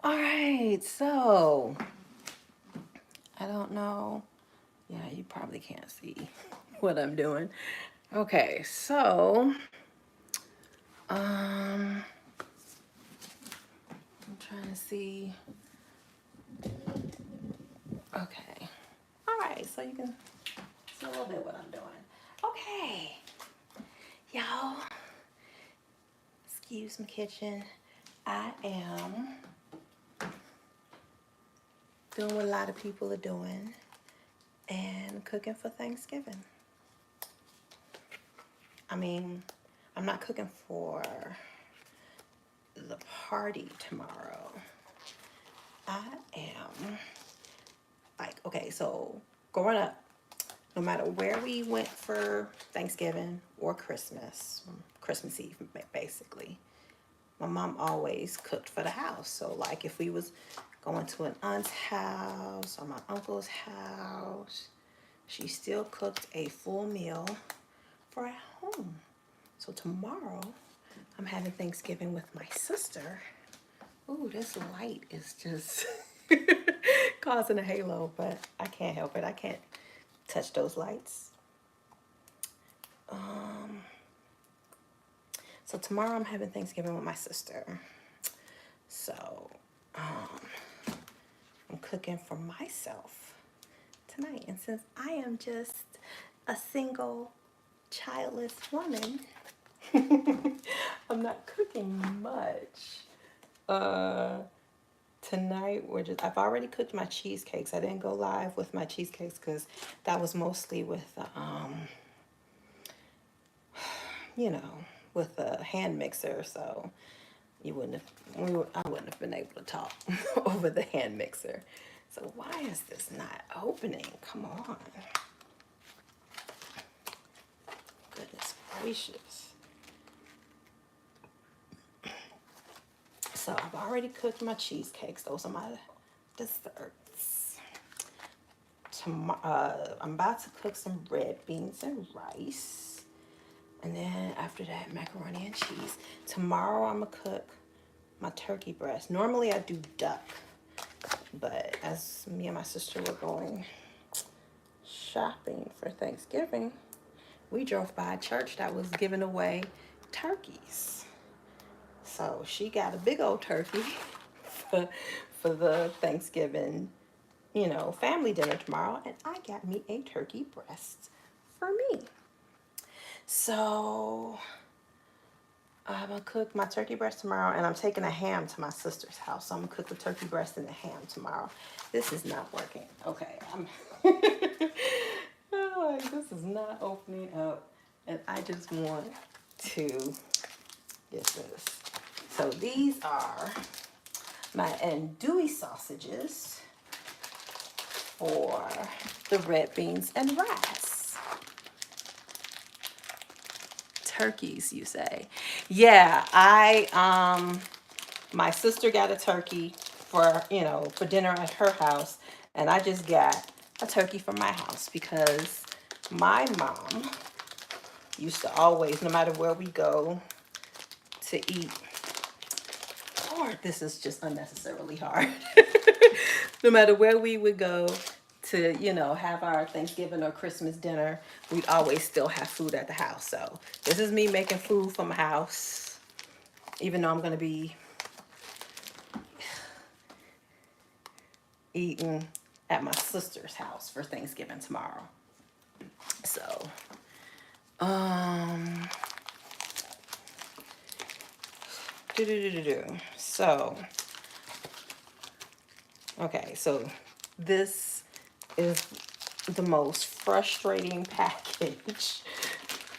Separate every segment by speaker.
Speaker 1: All right, so I don't know. Yeah, you probably can't see what I'm doing. Okay, so um, I'm trying to see. Okay, all right, so you can see a little bit what I'm doing. Okay, y'all, excuse my kitchen. I am doing what a lot of people are doing and cooking for Thanksgiving. I mean, I'm not cooking for the party tomorrow. I am like, okay, so growing up, no matter where we went for Thanksgiving or Christmas, Christmas Eve basically, my mom always cooked for the house. So like if we was going to an aunt's house or my uncle's house, she still cooked a full meal for at home. So tomorrow I'm having Thanksgiving with my sister. Ooh, this light is just causing a halo, but I can't help it. I can't touch those lights. Um, so tomorrow I'm having Thanksgiving with my sister. So I'm cooking for myself tonight. And since I am just a single, childless woman, I'm not cooking much. Uh, Tonight I've already cooked my cheesecakes. I didn't go live with my cheesecakes because that was mostly with you know, with a hand mixer, so you wouldn't have I wouldn't have been able to talk over the hand mixer. So why is this not opening? Come on. Goodness gracious. So I've already cooked my cheesecakes. Those are my desserts. I'm about to cook some red beans and rice. And then after that, macaroni and cheese. Tomorrow I'm gonna cook my turkey breast. Normally I do duck, but as me and my sister were going shopping for Thanksgiving, we drove by a church that was giving away turkeys. So she got a big old turkey for, for the Thanksgiving, family dinner tomorrow, and I got me a turkey breast for me. So I'm gonna cook my turkey breast tomorrow, and I'm taking a ham to my sister's house. So I'm gonna cook the turkey breast and the ham tomorrow. This is not working. Okay, I'm. Oh, this is not opening up, and I just want to get this. So these are my andouille sausages for the red beans and rice. Turkeys, you say? Yeah, my sister got a turkey for dinner at her house, and I just got a turkey for my house because my mom used to always, no matter where we go to eat, or this is just unnecessarily hard. No matter where we would go to, have our Thanksgiving or Christmas dinner, we'd always still have food at the house. So this is me making food for my house, even though I'm going to be eating at my sister's house for Thanksgiving tomorrow. So, um, so, okay, so this is the most frustrating package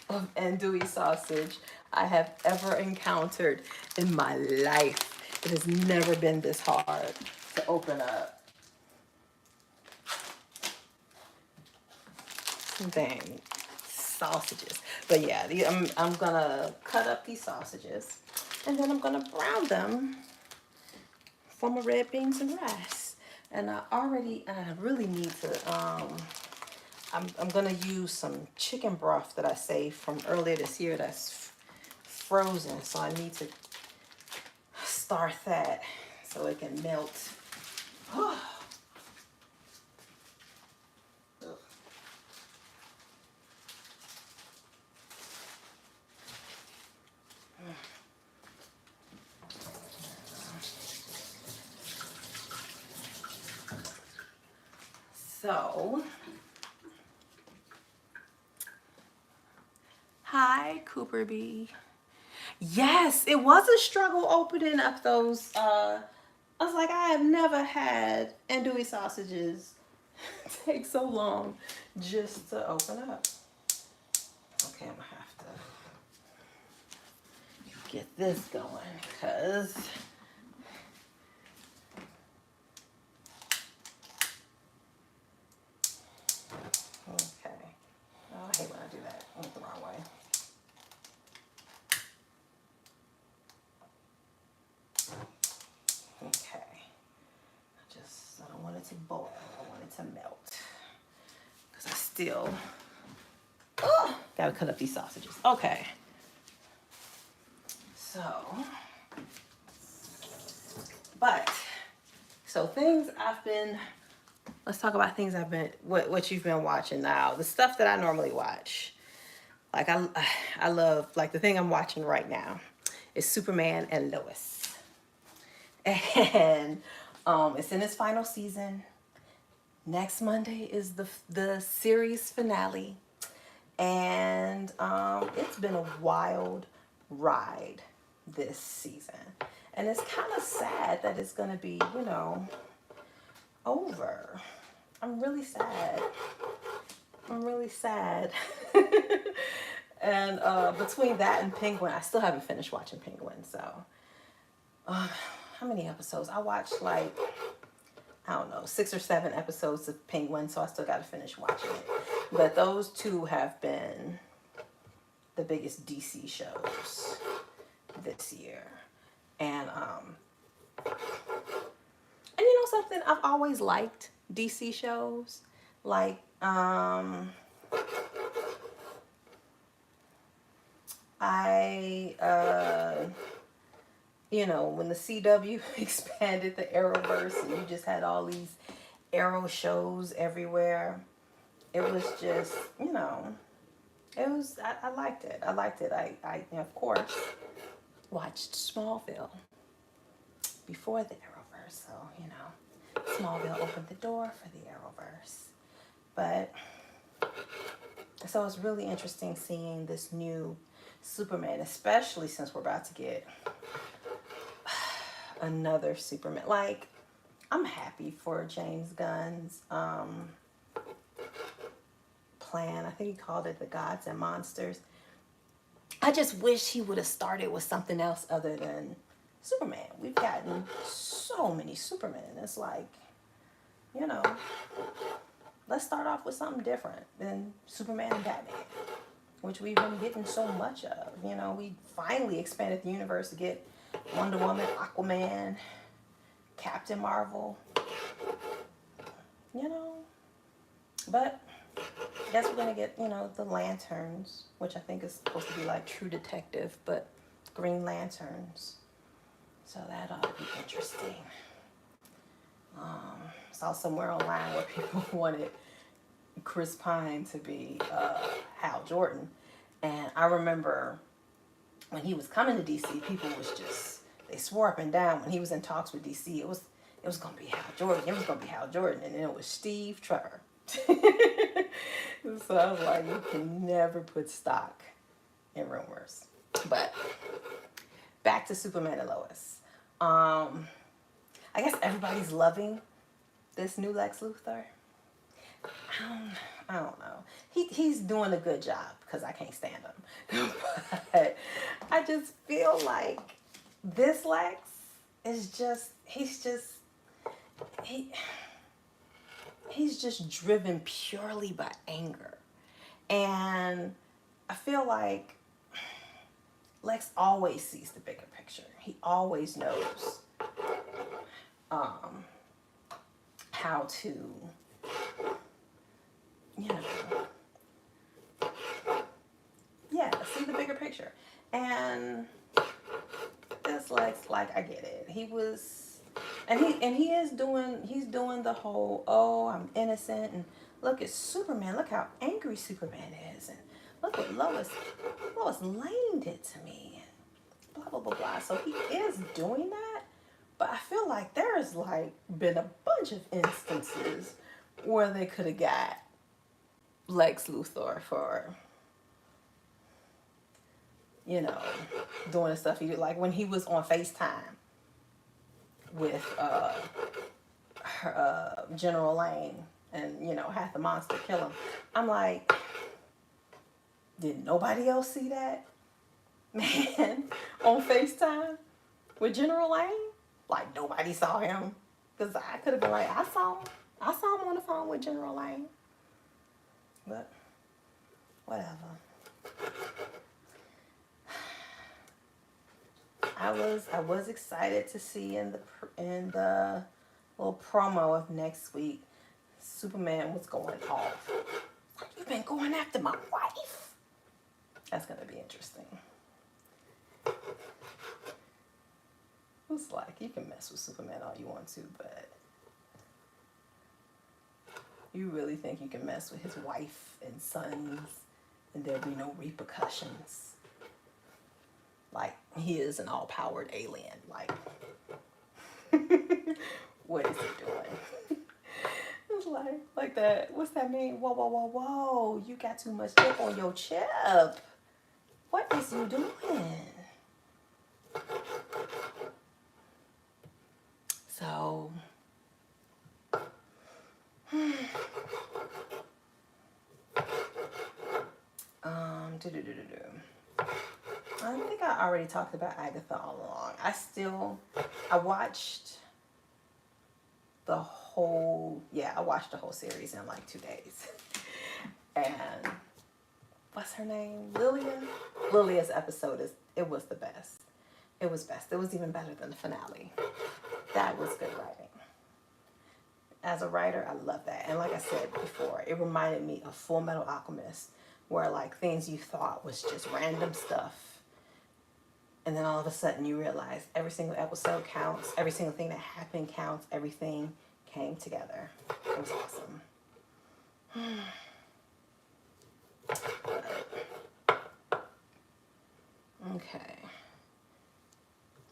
Speaker 1: of andouille sausage I have ever encountered in my life. It has never been this hard to open up. Dang sausages. But yeah, I'm gonna cut up these sausages and then I'm gonna brown them for my red beans and rice. And I really need to, I'm gonna use some chicken broth that I saved from earlier this year that's frozen. So I need to start that. so it can melt. So, hi, Cooper B. Yes, it was a struggle opening up those. I was like, I have never had andouille sausages take so long just to open up. Okay, I'm gonna have to get this going because okay. Oh, I hate when I do that. I went the wrong way. Okay. I don't want it to boil. I want it to melt. Because I still gotta cut up these sausages. Okay. So, things I've been, let's talk about things I've been, what you've been watching now. The stuff that I normally watch. Like I love, like the thing I'm watching right now is Superman and Lois. And it's in its final season. Next Monday is the series finale. And it's been a wild ride this season. And it's kind of sad that it's going to be, over. I'm really sad. And between that and Penguin, I still haven't finished watching Penguin. So, how many episodes? I watched like, I don't know, 6 or 7 episodes of Penguin, so I still got to finish watching it. But those two have been the biggest DC shows this year. And you know something? I've always liked DC shows. Like, when the CW expanded the Arrowverse and you just had all these Arrow shows everywhere, it was just, I liked it. I of course, watched Smallville before the Arrowverse. So, Smallville opened the door for the Arrowverse. But, so it's really interesting seeing this new Superman, especially since we're about to get another Superman. Like, I'm happy for James Gunn's plan. I think he called it The Gods and Monsters. I just wish he would have started with something else other than Superman. We've gotten so many Supermen. It's like, let's start off with something different than Superman and Batman, which we've been getting so much of. We finally expanded the universe to get Wonder Woman, Aquaman, Captain Marvel. But I guess we're going to get, the Lanterns, which I think is supposed to be like True Detective, but Green Lanterns. So that ought to be interesting. Saw somewhere online where people wanted Chris Pine to be Hal Jordan. And I remember when he was coming to DC, people was just, they swore up and down when he was in talks with DC, it was going to be Hal Jordan. It was going to be Hal Jordan. And then it was Steve Trevor. So I was like, you can never put stock in rumors. But back to Superman and Lois. I guess everybody's loving this new Lex Luthor. I don't know. He's doing a good job because I can't stand him. But I just feel like this Lex is just, he's just driven purely by anger. And I feel like Lex always sees the bigger picture. He always knows how to, see the bigger picture. And this Lex, like, I get it. He was he is doing, he's doing the whole, oh, I'm innocent, and look at Superman, look how angry Superman is, and look what Lois Lane did to me, and blah blah blah blah. So he is doing that, but I feel like there's like been a bunch of instances where they could have got Lex Luthor for, you know, doing the stuff he did, like when he was on FaceTime with General Lane, and you know, had the monster kill him. I'm like, did nobody else see that man on FaceTime with General Lane? Like nobody saw him, because I could have been like, I saw him on the phone with General Lane, but whatever. I was excited to see in the little promo of next week, Superman was going off. You've been going after my wife. That's gonna be interesting. It's like, you can mess with Superman all you want to, but you really think you can mess with his wife and sons and there'll be no repercussions? Like, he is an all-powered alien. Like, what is he doing? It's like that. What's that mean? Whoa, whoa, whoa, whoa. You got too much dip on your chip. What is you doing? So, I think I already talked about Agatha all along. I watched the whole series in like 2 days. And what's her name? Lilia's episode was the best. It was best. It was even better than the finale. That was good writing. As a writer, I love that. And like I said before, it reminded me of Full Metal Alchemist, where like things you thought was just random stuff, and then all of a sudden you realize every single episode counts, every single thing that happened counts, everything came together. It was awesome. Okay.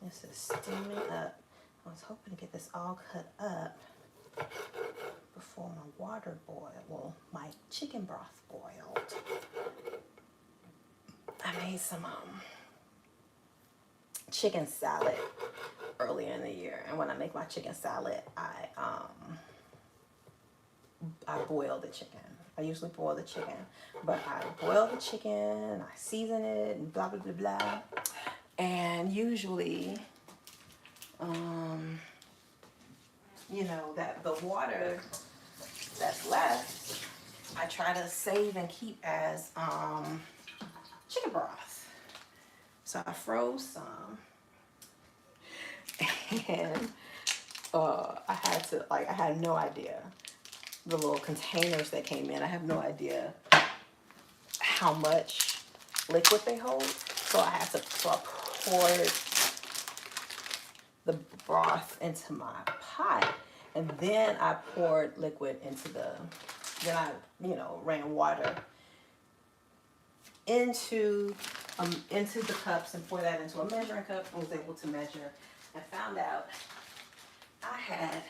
Speaker 1: This is steaming up. I was hoping to get this all cut up before my water boiled. Well, my chicken broth boiled. I made some chicken salad earlier in the year, and when I make my chicken salad, I boil the chicken. I usually boil the chicken, but I boil the chicken, I season it, and blah blah blah blah. And usually, you know, that the water that's left, I try to save and keep as chicken broth. So I froze some, and I had no idea, the little containers that came in, I have no idea how much liquid they hold. So I poured the broth into my pot, and then I poured liquid then I, ran water into the cups and poured that into a measuring cup, and was able to measure, and found out I had,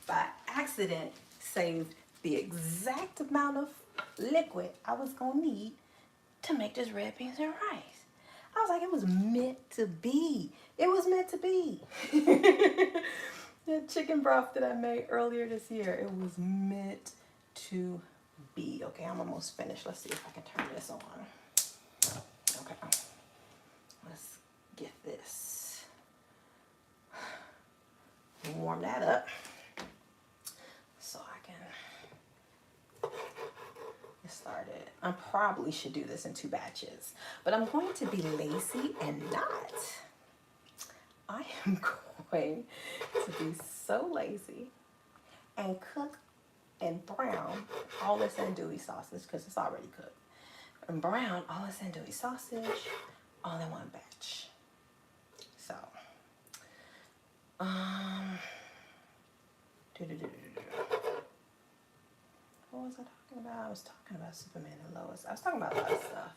Speaker 1: by accident, saved the exact amount of liquid I was gonna need to make this red beans and rice. I was like, it was meant to be. It was meant to be. The chicken broth that I made earlier this year, it was meant to be. Okay, I'm almost finished. Let's see if I can turn this on. Okay, let's get this. Warm that up so I can get started. I probably should do this in 2 batches, but I'm going to be lazy and not. I am going to be so lazy and cook and brown all this andouille sausage, because it's already cooked, and brown all this andouille sausage all in one batch. So What was I talking about? I was talking about Superman and Lois. I was talking about a lot of stuff.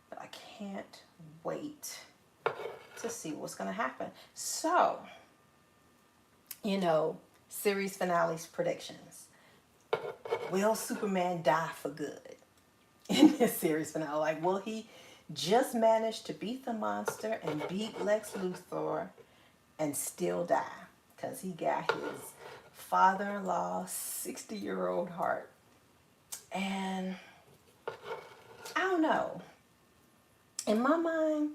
Speaker 1: But I can't wait to see what's going to happen. So, you know, series finales predictions. Will Superman die for good in this series finale? Like, will he just manage to beat the monster and beat Lex Luthor and still die? Because he got his father-in-law's 60-year-old heart. And I don't know. In my mind,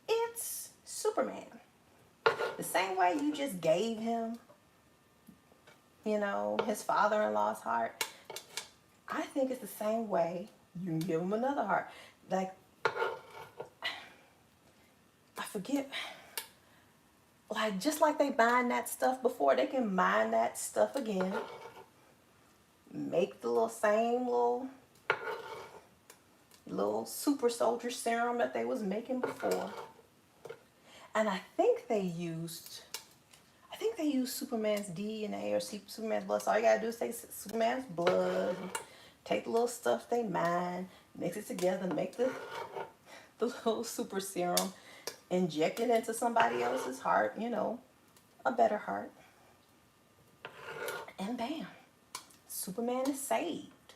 Speaker 1: it's Superman. The same way you just gave him, you know, his father-in-law's heart, I think it's the same way you can give him another heart. Like, I forget, like, just like they mined that stuff before, they can mine that stuff again. Make the same little super soldier serum that they was making before. And I think they used Superman's DNA or Superman's blood. So all you gotta do is take Superman's blood, take the little stuff they mine, mix it together, make the little super serum, inject it into somebody else's heart, you know, a better heart. And bam, Superman is saved.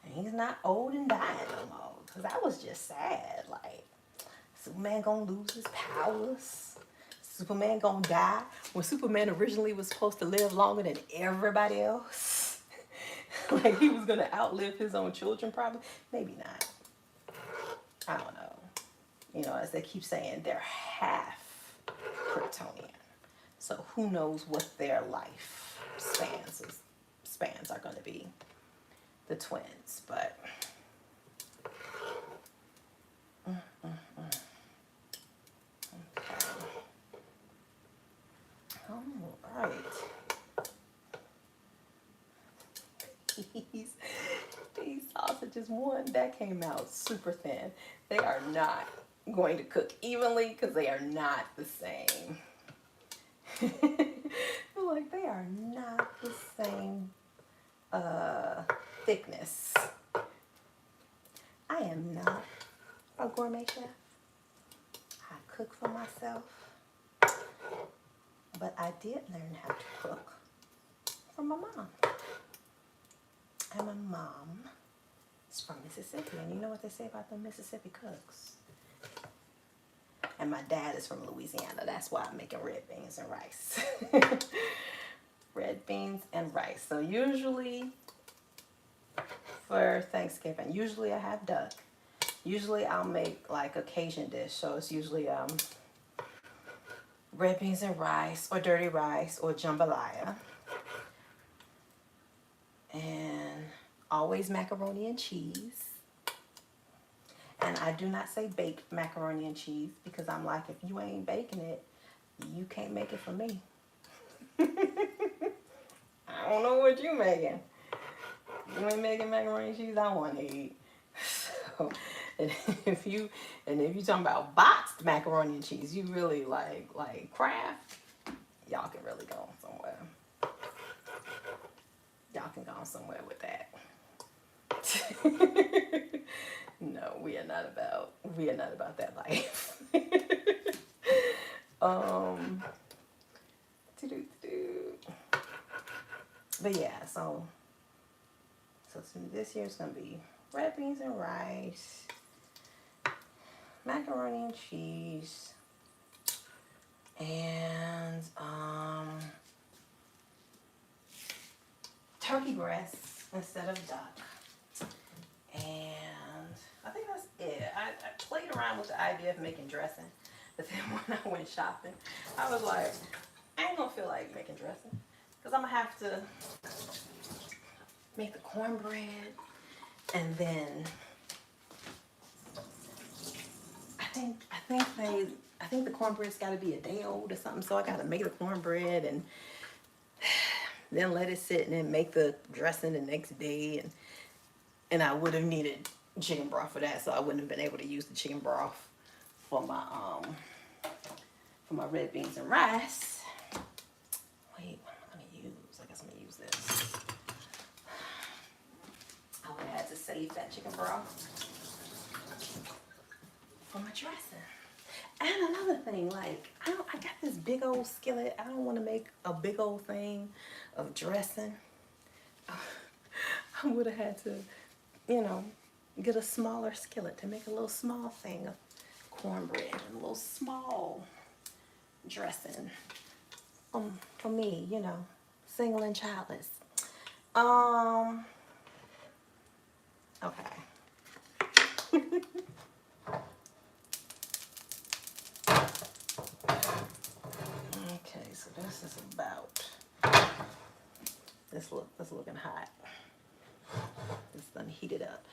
Speaker 1: And he's not old and dying no more. Because that was just sad. Like, Superman gonna lose his powers. Superman gonna die. When Superman originally was supposed to live longer than everybody else. Like, he was gonna outlive his own children probably. Maybe not. I don't know. You know, as they keep saying, they're half Kryptonian. So who knows what their life spans are gonna be. The twins, but okay. All right. These sausages, one that came out super thin. They are not going to cook evenly because they are not the same. Like, they are not the same thickness. I am not a gourmet chef. I cook for myself. But I did learn how to cook from my mom. And my mom is from Mississippi. And you know what they say about the Mississippi cooks? And my dad is from Louisiana. That's why I'm making red beans and rice. Red beans and rice. So usually for Thanksgiving, usually I have duck. Usually I'll make like a Cajun dish. So it's usually red beans and rice or dirty rice or jambalaya. And always macaroni and cheese. And I do not say baked macaroni and cheese because I'm like, if you ain't baking it, you can't make it for me. I don't know what you making. You ain't making macaroni and cheese, I want to eat. So, and if you talking about boxed macaroni and cheese, you really like Kraft, y'all can really go somewhere. Y'all can go somewhere with that. No, we are not about that life. But yeah, so this year's gonna be red beans and rice, macaroni and cheese, and turkey breasts instead of duck. And I think that's it. I played around with the idea of making dressing, but then when I went shopping, I was like, I ain't gonna feel like making dressing because I'm gonna have to make the cornbread, and then I think the cornbread's got to be a day old or something. So I got to make the cornbread and then let it sit, and then make the dressing the next day, and I would have needed chicken broth for that, so I wouldn't have been able to use the chicken broth for my red beans and rice. this? I would have had to save that chicken broth for my dressing. And another thing, like, I got this big old skillet. I don't want to make a big old thing of dressing. I would have had to, you know, get a smaller skillet to make a little small thing of cornbread and a little small dressing. For me, you know, single and childless. Okay. Okay, so this is about, this looking hot. It's done heated up.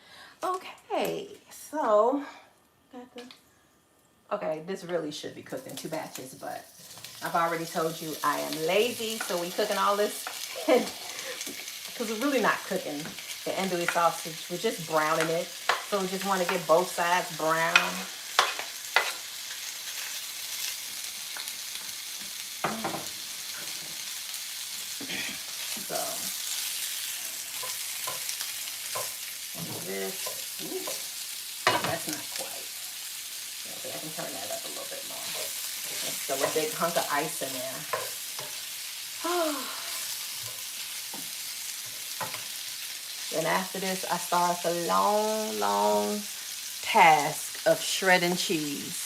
Speaker 1: Okay, so got the, okay, this really should be cooked in 2 batches, but I've already told you I am lazy, so we cooking all this because we're really not cooking the andouille sausage. We're just browning it. So we just want to get both sides brown. So this, ooh, that's not quite. Okay, I can turn that up a little bit more. There's still a big hunk of ice in there. Then after this, I start the long, long task of shredding cheese.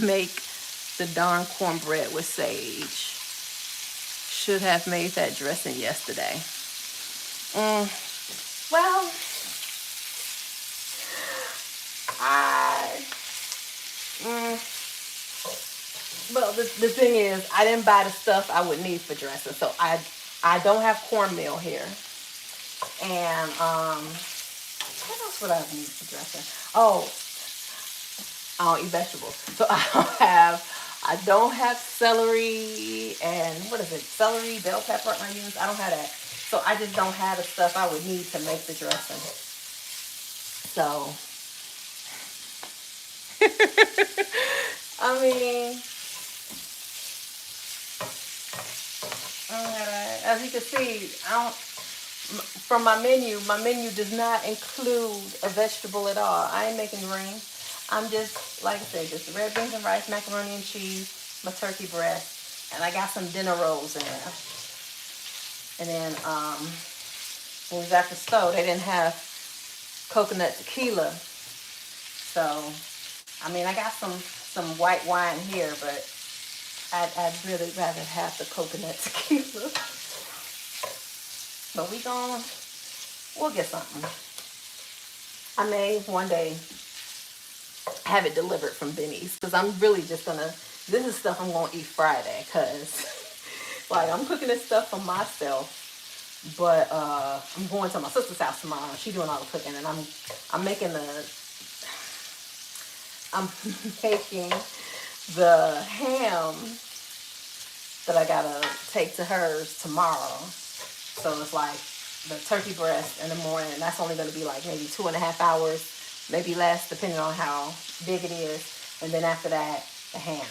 Speaker 1: Make the darn cornbread with sage. Should have made that dressing yesterday. Well, well, the thing is, I didn't buy the stuff I would need for dressing, so I don't have cornmeal here. And what else would I need for dressing? Oh, I don't eat vegetables, so I don't have celery and what is it? Celery, bell pepper, onions. I don't have that, so I just don't have the stuff I would need to make the dressing. So, I mean, as you can see, from my menu does not include a vegetable at all. I ain't making greens. I'm just, like I said, just red beans and rice, macaroni and cheese, my turkey breast, and I got some dinner rolls in there. And then when we was at the store, they didn't have coconut tequila. So, I mean, I got some white wine here, but I'd really rather have the coconut tequila. But we'll get something. I may one day have it delivered from Benny's, because I'm really just gonna, this is stuff I'm gonna eat Friday, because like I'm cooking this stuff for myself, but I'm going to my sister's house tomorrow. She's doing all the cooking, and I'm making the ham that I gotta take to hers tomorrow. So it's like the turkey breast in the morning, and that's only gonna be like maybe 2.5 hours, maybe less, depending on how big it is. And then after that, the ham.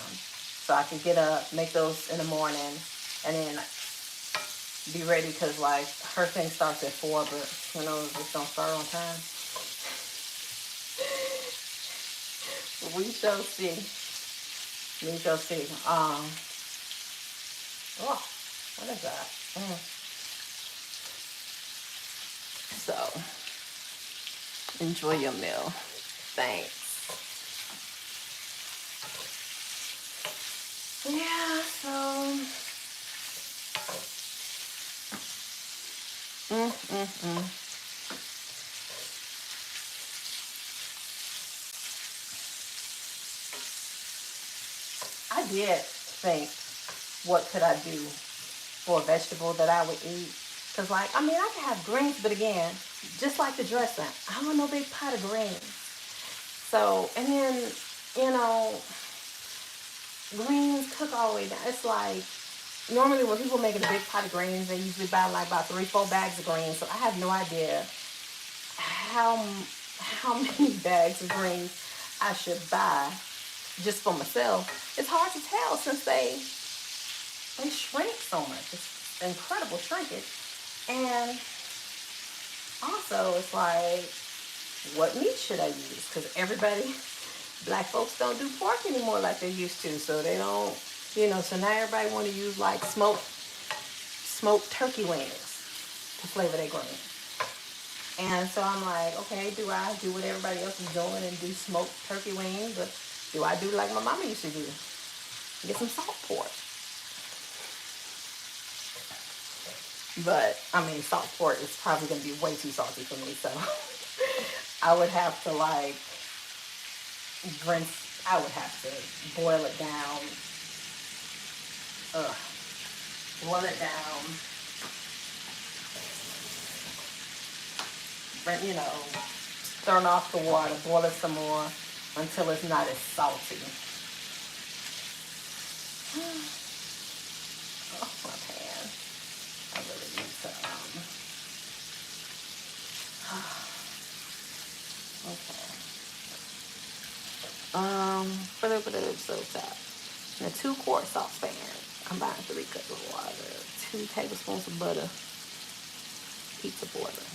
Speaker 1: So I can get up, make those in the morning, and then be ready, because like her thing starts at 4, but who knows if it's gonna start on time. We shall see. We shall see. Oh, what is that? So, enjoy your meal. Thanks. Yeah, so. I did think, what could I do for a vegetable that I would eat? Because, like, I mean, I can have greens, but again, just like the dressing, I want no big pot of greens. So, and then, you know, greens cook all the way down. It's like, normally when people make a big pot of greens, they usually buy like about 3-4 bags of greens. So I have no idea how many bags of greens I should buy just for myself. It's hard to tell since they they shrink so much. It's incredible shrinkage. And also, it's like, what meat should I use? Because everybody, black folks don't do pork anymore like they used to. So they don't, so now everybody want to use like smoked turkey wings to flavor their greens. And so I'm like, okay, do I do what everybody else is doing and do smoked turkey wings? Or do I do like my mama used to do? Get some salt pork. But, I mean, salt pork is probably going to be way too salty for me. So I would have to like I would have to boil it down. Ugh. Boil it down. Turn off the water, boil it some more until it's not as salty. Oh, my pan. I really need to, okay. For the so top. In a 2-quart saucepan, combine 3 cups of water, 2 tablespoons of butter, pizza border.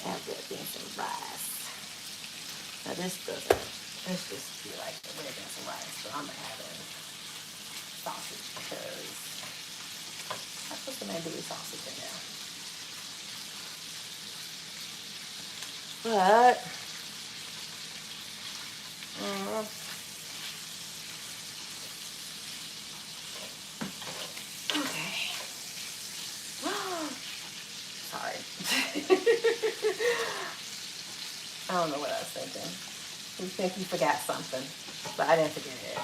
Speaker 1: Add red beans and rice. Now this just be like the red beans and rice, so I'm gonna add in sausage because I put some andouille sausage in there. But okay. Sorry. I don't know what I was thinking. You think you forgot something, but I didn't forget it.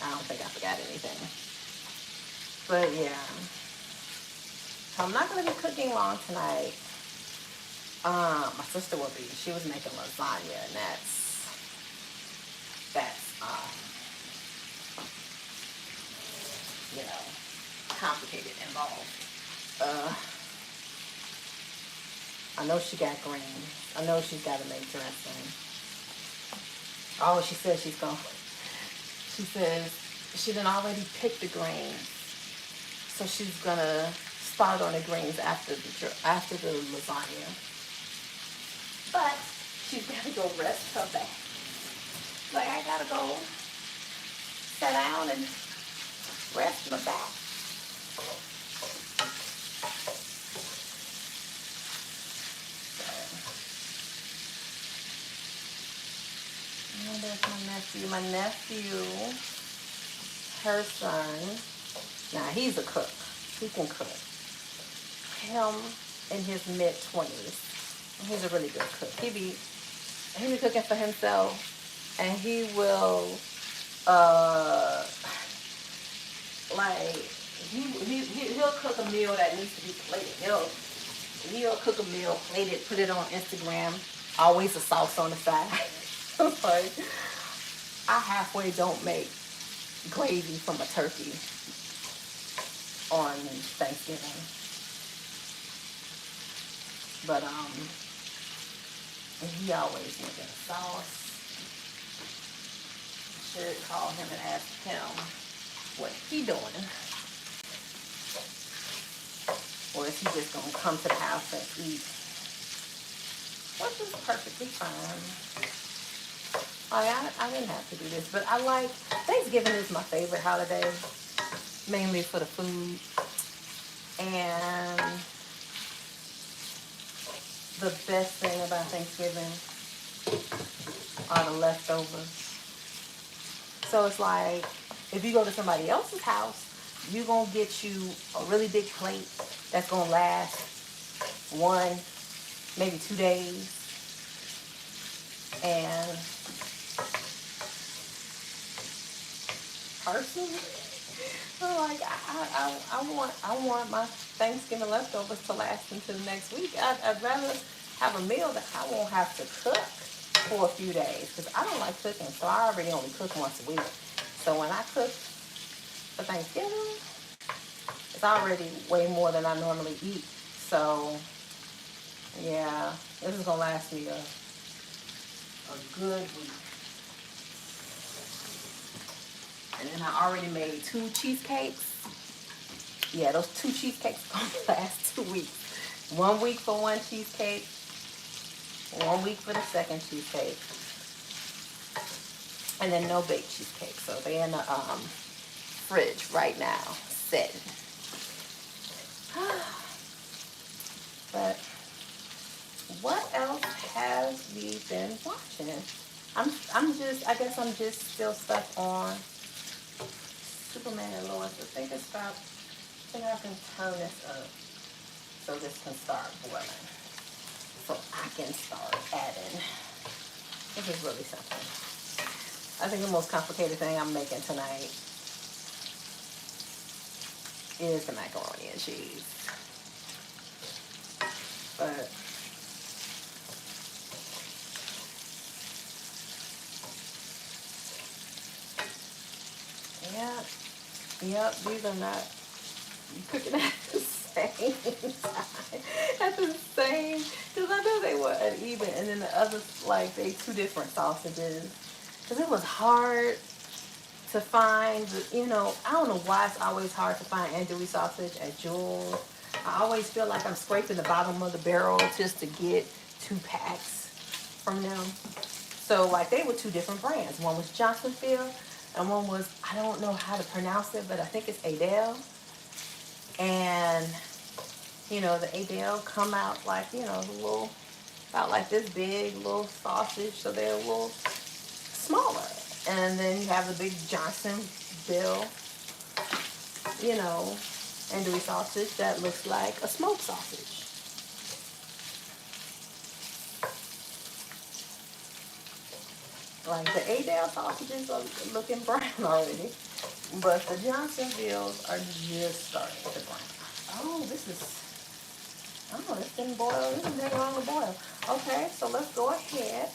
Speaker 1: I don't think I forgot anything. But yeah, I'm not gonna be cooking long tonight. My sister will be. She was making lasagna, and that's complicated, involved. I know she got greens. I know she's got to make dressing. Oh, she says she's going. She says she done already picked the greens, so she's gonna start on the greens after the lasagna. But she's got to go rest her back. Like, I gotta go sit down and rest my back. And there's my nephew. My nephew, her son. Now he's a cook. He can cook. Him in his mid-20s. He's a really good cook. He be cooking for himself, and he will he'll cook a meal that needs to be plated. He'll cook a meal, plate it, put it on Instagram. Always a sauce on the side. Like, I halfway don't make gravy from a turkey on Thanksgiving. But he always making a sauce. Should call him and ask him what he doing. Or is he just gonna come to the house and eat? Which is perfectly fine. I didn't have to do this, but I like Thanksgiving is my favorite holiday, mainly for the food. And the best thing about Thanksgiving are the leftovers. So it's like, if you go to somebody else's house, you're going to get you a really big plate that's going to last 1, maybe 2 days. And personally, like, I want my Thanksgiving leftovers to last until next week. I'd rather have a meal that I won't have to cook for a few days, because I don't like cooking, so I already only cook once a week. So when I cook for Thanksgiving, it's already way more than I normally eat. So yeah, this is gonna last me a good week. And then I already made 2 cheesecakes. Yeah, those 2 cheesecakes are gonna last 2 weeks. 1 week for one cheesecake, 1 week for the second cheesecake, and then no baked cheesecake. So they're in the fridge right now, sitting. But what else have we been watching? I guess I'm just still stuck on Superman and Lois. I think I can turn this up so this can start boiling. So I can start adding. This is really simple. I think the most complicated thing I'm making tonight is the macaroni and cheese. But yeah, yep, these are not cooking at the same time. At the same, because I know they were uneven, and then the others, like, they 2 different sausages. Because it was hard to find, I don't know why it's always hard to find andouille sausage at Jewel. I always feel like I'm scraping the bottom of the barrel just to get 2 packs from them. So, like, they were 2 different brands. One was Johnsonville, and one was, I don't know how to pronounce it, but I think it's Adele. And, the Adele come out like, little, about like this big little sausage, so they're a little smaller. And then you have the big Johnsonville, andouille sausage that looks like a smoked sausage. Like the Adele sausages are looking brown already, but the Johnsonvilles are just starting to brown. Oh, this didn't boil. This is never on the boil. Okay, so let's go ahead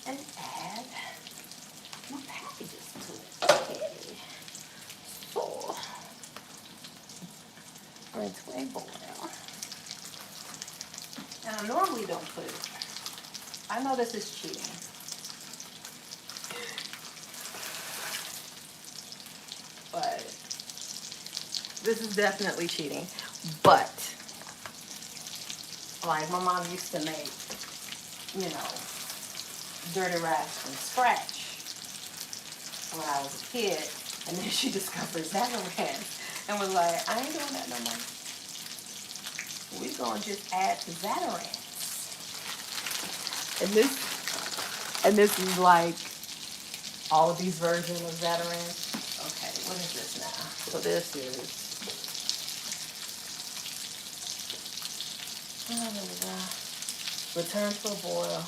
Speaker 1: and add more packages to it. Okay. So, into a boil. And I normally don't put it. I know this is cheating. But this is definitely cheating. But, like my mom used to make, dirty rice from scratch when I was a kid. And then she discovered Zatarain's and was like, I ain't doing that no more. We gonna just add to Zatarain's. And this is like all of these versions of Zatarain's. Okay, what is this now? So this is return to a boil,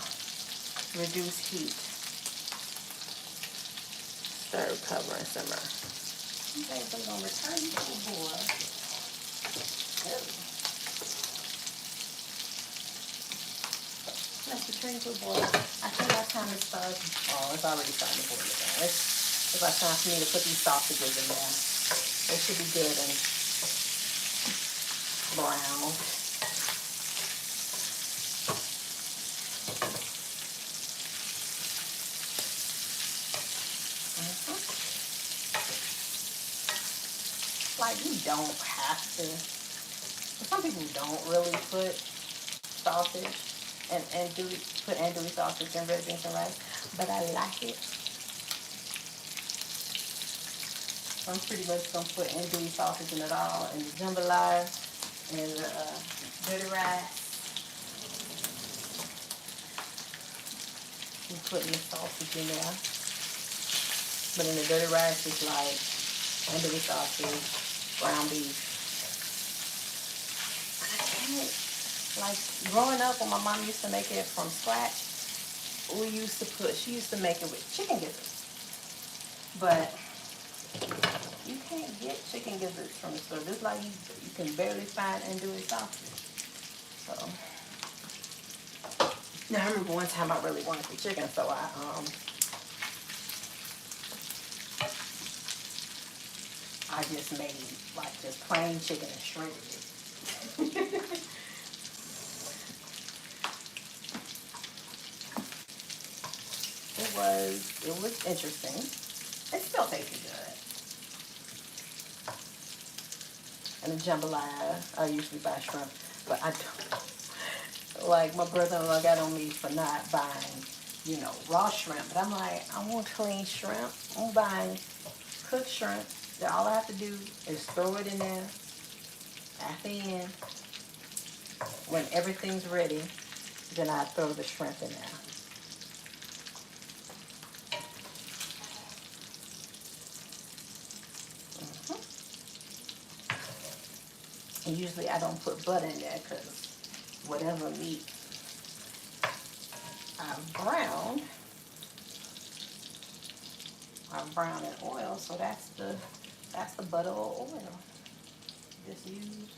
Speaker 1: reduce heat, stir, cover, and simmer. Okay, so we're gonna return to a boil. Let's return to a boil. I think our time to start. Oh, it's already starting to boil again. It's about time for me to put these sausages in there. They should be good and brown. Like, you don't have to. Some people don't really put sausage and put andouille sausage in red beans and rice, but I like it. I'm pretty much gonna put andouille sausage in it all, and the jambalaya, and the dirty rice. I'm putting the sausage in there, but in the dirty rice it's like andouille sausage, ground beef. Like, growing up, when my mom used to make it from scratch, she used to make it with chicken gizzards. But you can't get chicken gizzards from the store. Just like you can barely find andouille sausage. So, now I remember one time I really wanted the chicken, so I just made like just plain chicken and shredded it. was interesting. It still tasted good. And the jambalaya, I usually buy shrimp, but I don't. Like, my brother-in-law got on me for not buying, you know, raw shrimp. But I'm like, I want clean shrimp. I'm buying cooked shrimp. That all I have to do is throw it in there at the end. When everything's ready, then I throw the shrimp in there. And usually I don't put butter in there because whatever meat I've browned in oil, so that's the butter or oil. Just use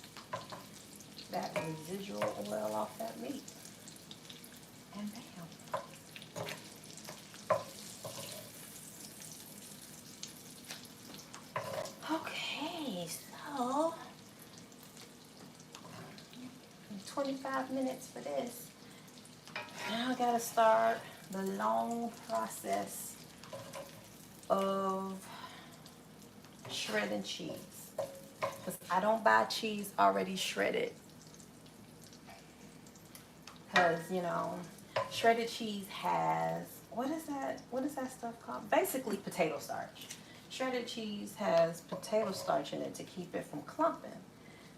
Speaker 1: that residual oil off that meat. And bam. Okay, so 25 minutes for this. Now I gotta start the long process of shredding cheese. Because I don't buy cheese already shredded. Because, you know, shredded cheese has, what is that stuff called? Basically potato starch. Shredded cheese has potato starch in it to keep it from clumping.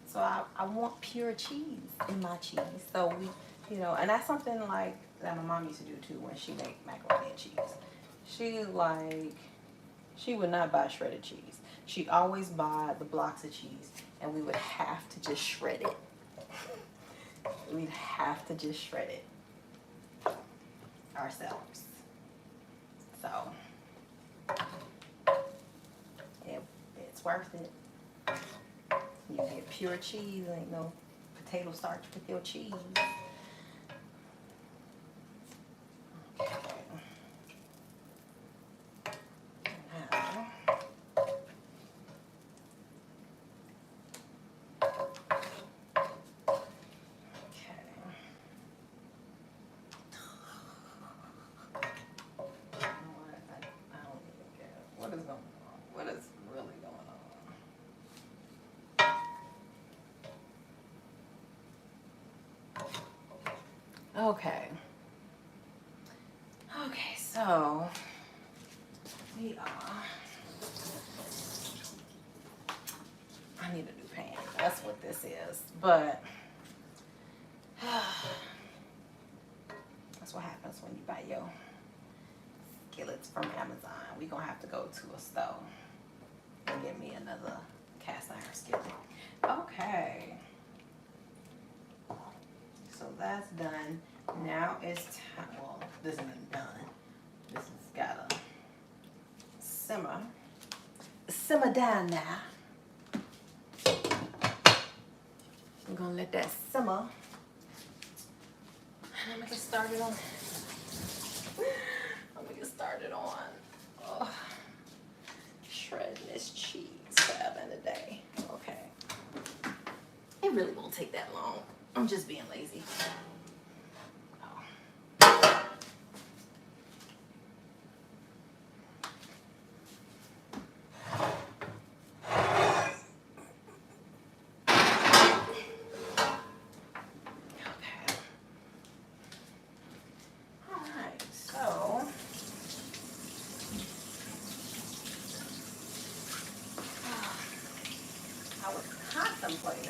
Speaker 1: So I want pure cheese in my cheese. So we, you know, and that's something like that my mom used to do too when she made macaroni and cheese. She would not buy shredded cheese. She'd always buy the blocks of cheese, and we would have to just shred it. We'd have to just shred it ourselves. So it's worth it. You get pure cheese, ain't no potato starch with your cheese. Okay. Now, okay. Okay, so we are. I need a new pan. That's what this is. But that's what happens when you buy your skillets from Amazon. We're going to have to go to a stove and get me another cast iron skillet. Okay. So that's done. Now it's time. Well, this isn't done. This has got to simmer down now. I'm gonna let that simmer. And I'm gonna get started on. Shredding this cheese forever and a day. Okay. It really won't take that long. I'm just being lazy. Contemplating.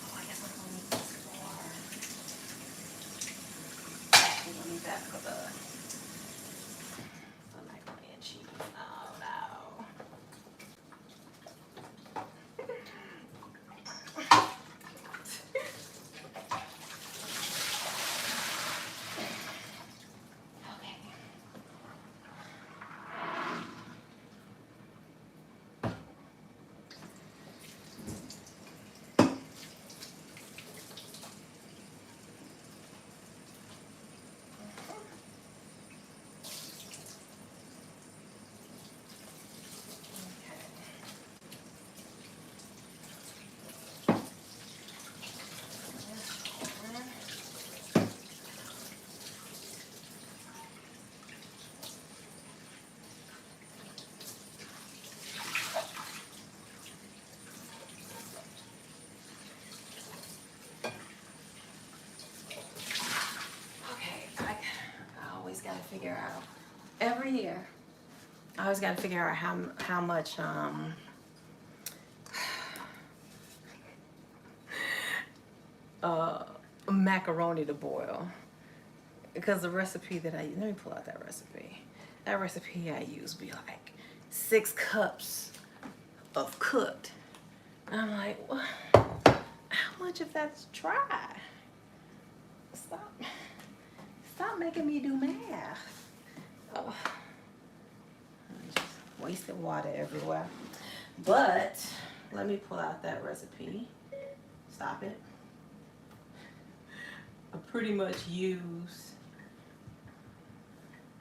Speaker 1: Oh, I guess I'm gonna need this for. I'm gonna need that for the macaroni and cheese. Oh no. figure out every year. I always gotta figure out how much macaroni to boil, because the recipe that let me pull out that recipe. That recipe I use be like 6 cups of cooked. And I'm like, what? How much of that's dry? Stop making me do math. Oh, just wasted water everywhere. But let me pull out that recipe. Stop it. I pretty much use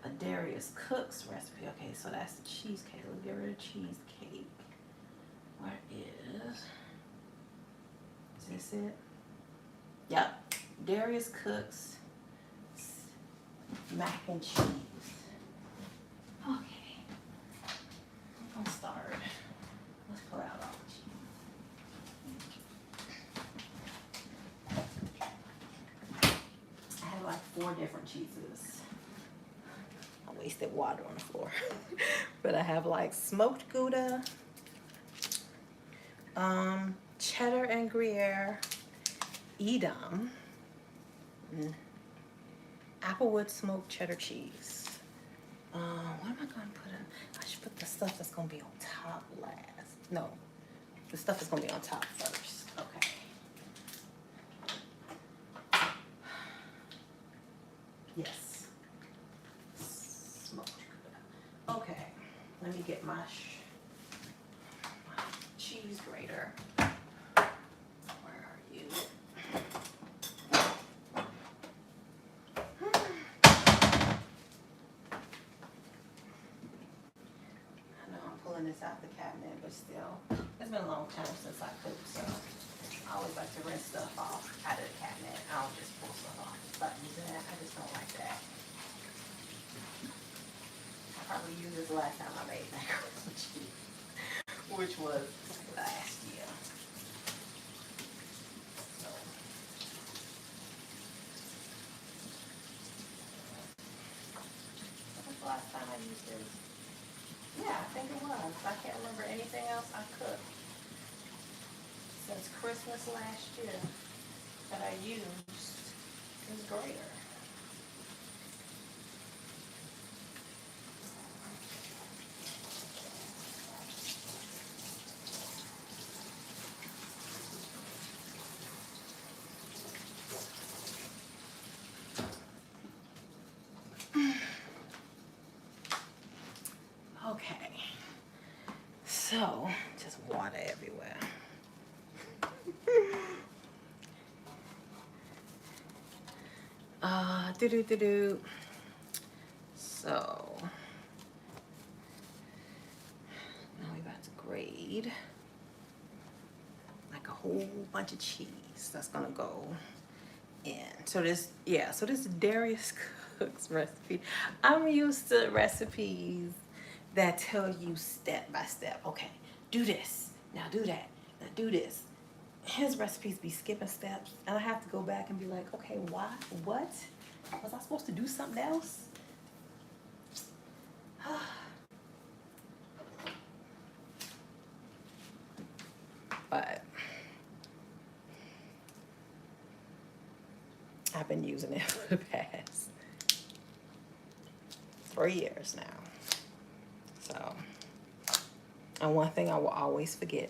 Speaker 1: a Darius Cook's recipe. Okay, so that's the cheesecake. Let's get rid of cheesecake. Where is this it? Yep, Darius Cook's mac and cheese. Okay, I'm gonna start. Let's pull out all the cheese. I have like 4 different cheeses. I wasted water on the floor. But I have like smoked Gouda, cheddar and Gruyere, Edam, Applewood smoked cheddar cheese. What am I gonna put in? I should put the stuff that's gonna be on top last. No, the stuff that's gonna be on top first. Okay. Yes. Smoked Gouda. Okay. Let me get my cheese grater. Where are you? I know I'm pulling this out the cabinet, but still, it's been a long time since I cooked, so I always like to rinse stuff off out of the cabinet. I don't just pull stuff off the buttons and that. I just don't like that. I probably used this last time I made macaroni and cheese, which was last year. So, when was the last time I used this? Yeah, I think it was. I can't remember anything else I cooked since Christmas last year that I used this grater. Okay, so just water everywhere. So now we about to grade like a whole bunch of cheese that's gonna go in. So this is Darius Cook's recipe. I'm used to recipes that tell you step by step. Okay, do this, now do that, now do this. His recipes be skipping steps, and I have to go back and be like, okay, why? What? Was I supposed to do something else? But I've been using it for the past 3 years now. So, and one thing I will always forget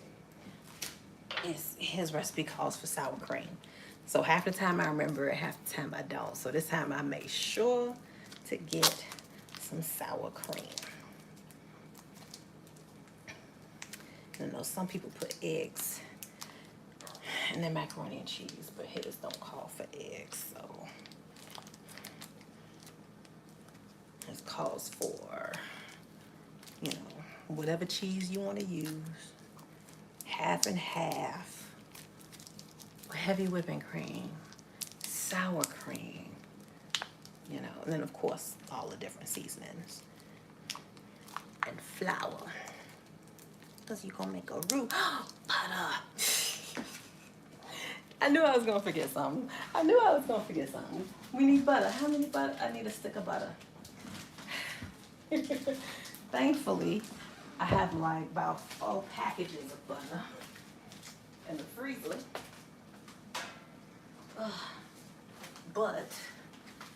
Speaker 1: is his recipe calls for sour cream. So half the time I remember it, half the time I don't. So this time I made sure to get some sour cream. I know some people put eggs in their macaroni and cheese, but his don't call for eggs, so this calls for, you know, whatever cheese you want to use, half and half, heavy whipping cream, sour cream, you know, and then of course all the different seasonings, and flour, because you're gonna make a roux. Butter. I knew I was gonna forget something. We need butter. How many butter? I need a stick of butter. Thankfully, I have like about 4 packages of butter in the freezer. Ugh. But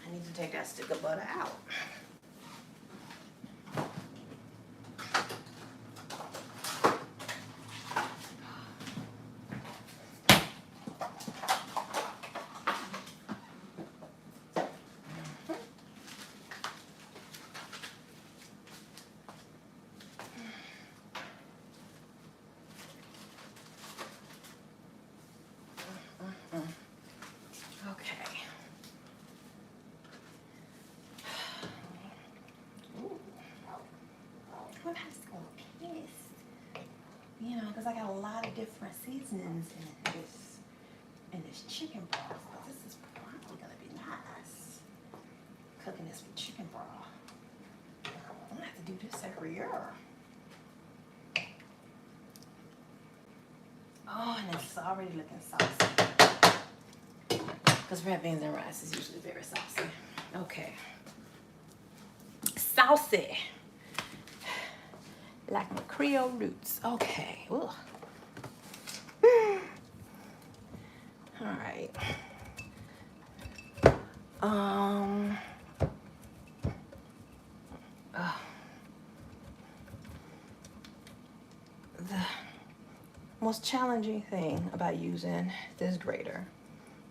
Speaker 1: I need to take that stick of butter out. Okay. Ooh. I'm so pissed. You know, because I got a lot of different seasonings in this chicken broth. But this is probably gonna be nice. Cooking this with chicken broth. I'm gonna have to do this every year. Oh, and it's already looking saucy. Because red beans and rice is usually very saucy. Okay. Saucy. Like my Creole roots. Okay. Ugh. All right. The most challenging thing about using this grater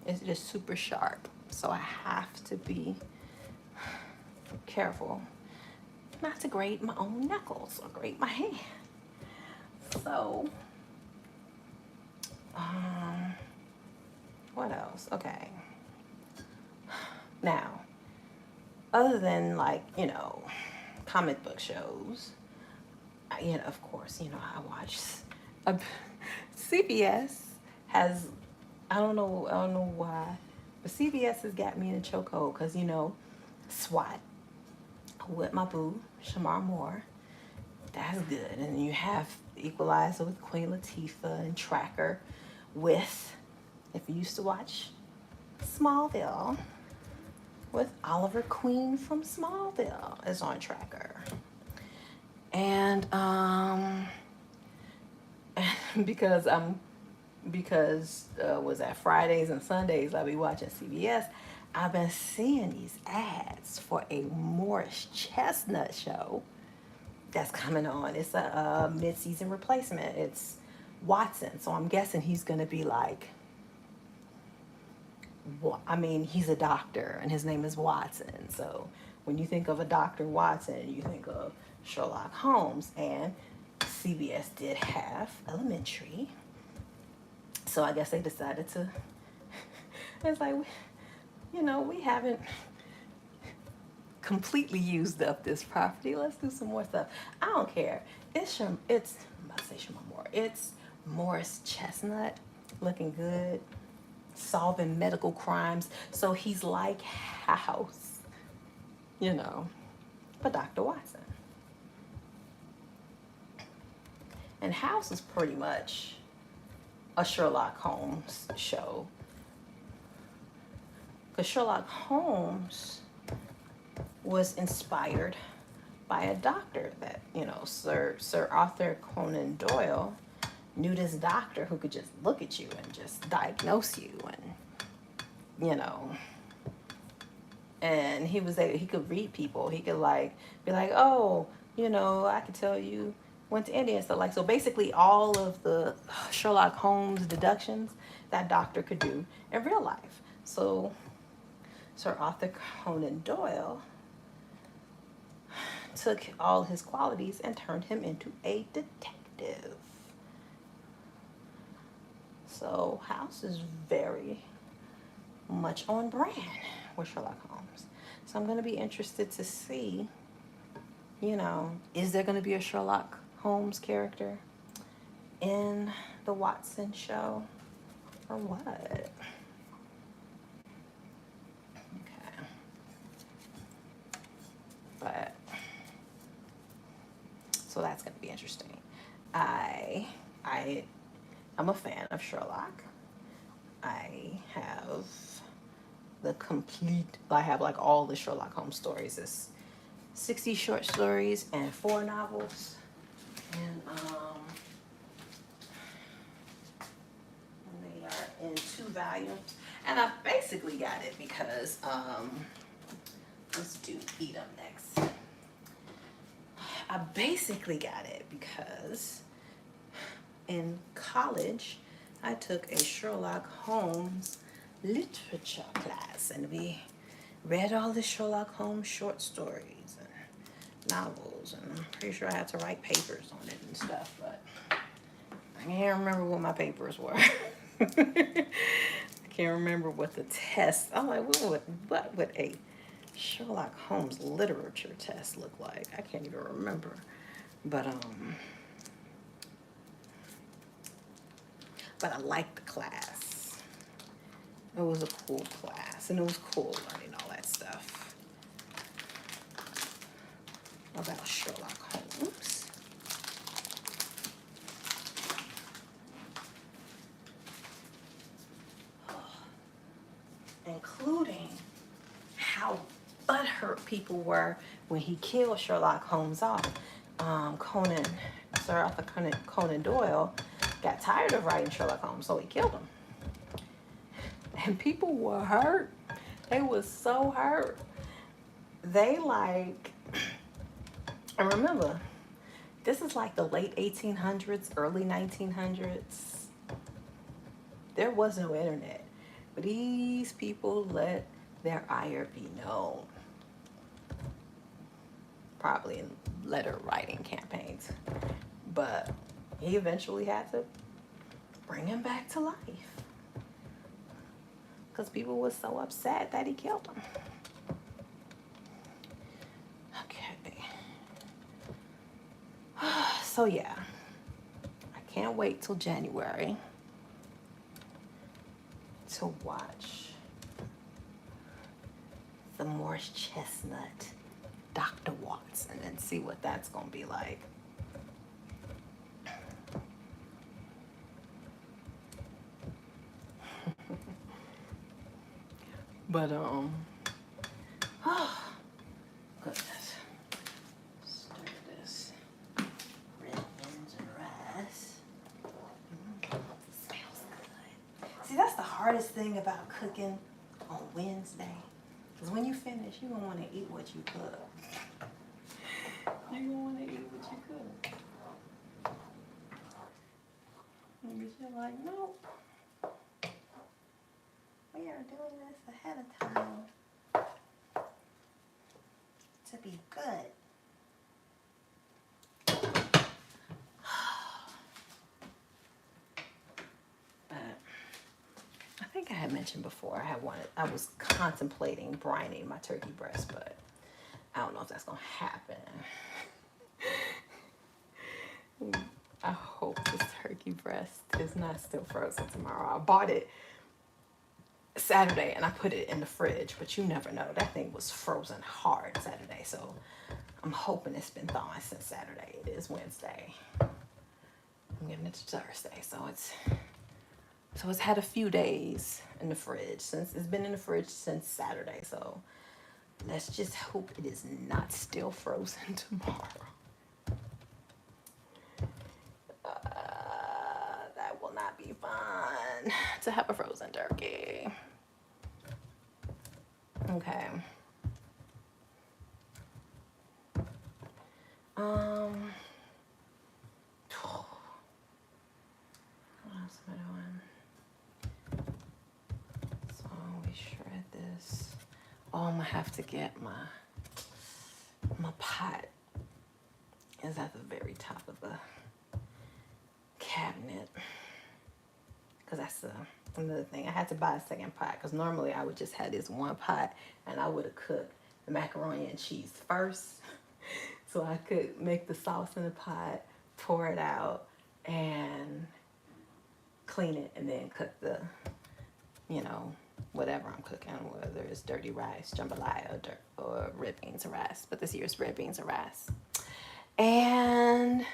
Speaker 1: is it is super sharp. So I have to be careful not to grate my own knuckles or grate my hand. So, what else? Okay. Now, other than like, you know, comic book shows, you know, of course, you know, I watch CBS has, I don't know why, but CBS has got me in a chokehold because, you know, SWAT with my boo, Shamar Moore. That's good. And you have Equalizer with Queen Latifah and Tracker with, if you used to watch Smallville, with Oliver Queen from Smallville is on Tracker. And because was that Fridays and Sundays I'll be watching CBS, I've been seeing these ads for a Morris Chestnut show that's coming on. It's a mid-season replacement. It's Watson, so I'm guessing he's gonna be like, I mean, he's a doctor and his name is Watson. So when you think of a Dr. Watson, you think of Sherlock Holmes, and CBS did have Elementary. So I guess they decided to, it's like, you know, we haven't completely used up this property. Let's do some more stuff. I don't care. It's I'm about to say Shamar Moore. It's Morris Chestnut, looking good, solving medical crimes. So he's like House, you know, but Dr. Watson. And House is pretty much a Sherlock Holmes show. Because Sherlock Holmes was inspired by a doctor that, you know, Sir Arthur Conan Doyle knew this doctor who could just look at you and just diagnose you, and, you know, and he could read people. He could like be like, oh, you know, I could tell you went to India and stuff. Like, so basically all of the Sherlock Holmes deductions that doctor could do in real life. So Sir Arthur Conan Doyle took all his qualities and turned him into a detective. So House is very much on brand with Sherlock Holmes. So I'm going to be interested to see, you know, is there going to be a Sherlock Holmes character in the Watson show or what? Okay. But so that's going to be interesting. I'm a fan of Sherlock. I have I have like all the Sherlock Holmes stories. 60 short stories and 4 novels. And they are in 2 volumes. And I basically got it because let's do Eat 'em next. I basically got it because in college I took a Sherlock Holmes literature class, and we read all the Sherlock Holmes short stories and novels, and I'm pretty sure I had to write papers on it and stuff, but I can't remember what my papers were. I can't remember what the test. I'm like, what would a Sherlock Holmes literature test look like? I can't even remember. But I liked the class. It was a cool class, and it was cool learning all that stuff about Sherlock Holmes. Including how butthurt people were when he killed Sherlock Holmes off. Sir Arthur Conan Doyle got tired of writing Sherlock Holmes, so he killed him. And people were hurt. They was so hurt. They like, and remember, this is like the late 1800s, early 1900s. There was no internet. But these people let their ire be known. Probably in letter writing campaigns. But he eventually had to bring him back to life. Because people were so upset that he killed them. Okay. So yeah. I can't wait till January to watch the Morris Chestnut Dr. Watson and see what that's gonna be like. But oh goodness. Stir this red beans and rice. Smells good. See, that's the hardest thing about cooking on Wednesday. Because when you finish, you're going to want to eat what you cook. You're going to want to eat what you cook. But you're like, nope. We are doing this ahead of time to be good. I think I had mentioned before I was contemplating brining my turkey breast, but I don't know if that's gonna happen. I hope this turkey breast is not still frozen tomorrow. I bought it Saturday and I put it in the fridge, but you never know. That thing was frozen hard Saturday, so I'm hoping it's been thawing since Saturday. It is Wednesday. I'm giving it to Thursday, so it's had a few days in the fridge. Since it's been in the fridge since Saturday, so let's just hope it is not still frozen tomorrow. That will not be fun to have a frozen turkey. Okay. What else am I doing? So we shred this. Oh, I'm gonna have to get my pot. Is at the very top of the cabinet. Because that's another thing. I had to buy a second pot because normally I would just have this one pot and I would have cooked the macaroni and cheese first. So I could make the sauce in the pot, pour it out, and clean it, and then cook the, whatever I'm cooking, whether it's dirty rice, jambalaya, or red beans and rice. But this year's red beans and rice. And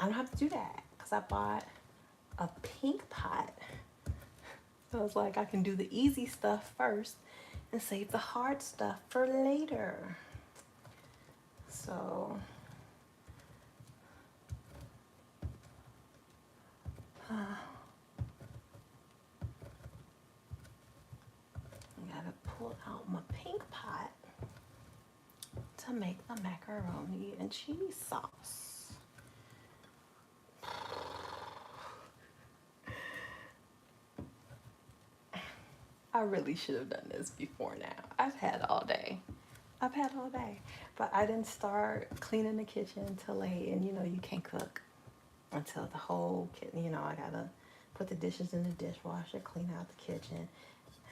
Speaker 1: I don't have to do that because I bought a pink pot. I was like, I can do the easy stuff first and save the hard stuff for later. So, I gotta pull out my pink pot to make the macaroni and cheese sauce. I really should have done this before now. I've had all day. But I didn't start cleaning the kitchen till late, and you can't cook until the whole kitchen, I gotta put the dishes in the dishwasher, clean out the kitchen.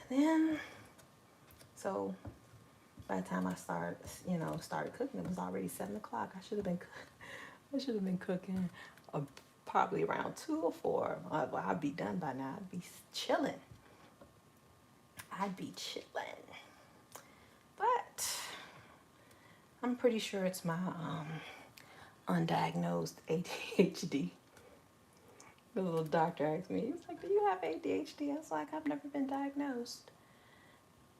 Speaker 1: And then, so by the time I started cooking, it was already 7 o'clock. I should have been cooking probably around 2 or 4. Well, I'd be done by now. I'd be chilling. But I'm pretty sure it's my undiagnosed ADHD. The little doctor asked me, he was like, "Do you have ADHD?" I was like, "I've never been diagnosed."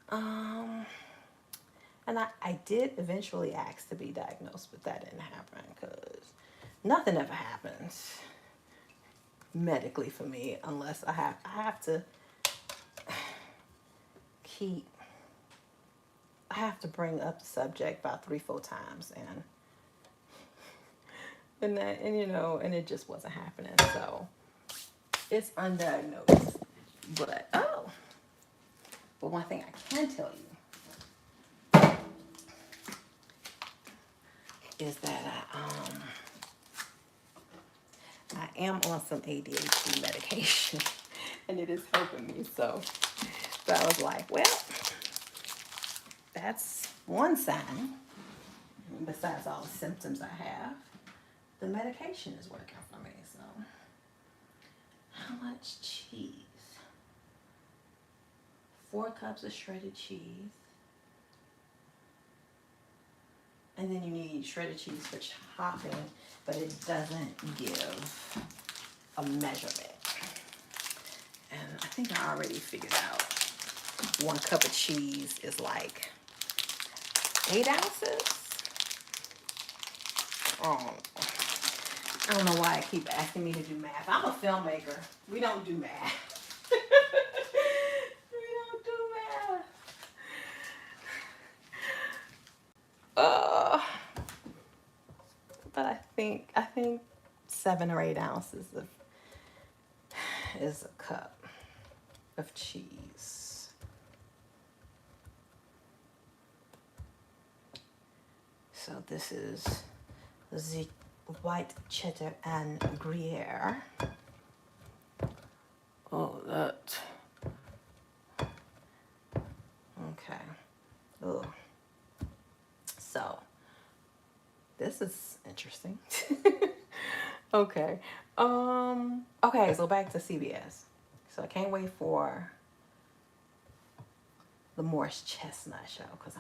Speaker 1: And I did eventually ask to be diagnosed, but that didn't happen because nothing ever happens medically for me unless I have to bring up the subject about 3-4 times, and it just wasn't happening. So it's undiagnosed. But one thing I can tell you is that I am on some ADHD medication, and it is helping me. So I was like, well, that's one sign. Besides all the symptoms I have, the medication is working for me. So, how much cheese? 4 cups of shredded cheese. And then you need shredded cheese for chopping, but it doesn't give a measurement. And I think I already figured out 1 cup of cheese is like 8 ounces. I don't know why I keep asking me to do math. I'm a filmmaker. We don't do math. We don't do math. But I think 7 or 8 ounces is a cup of cheese. So this is the white cheddar and Gruyere. Oh, that. Okay. Oh. So this is interesting. Okay. Okay, so back to CBS. So I can't wait for the Morris Chestnut show, because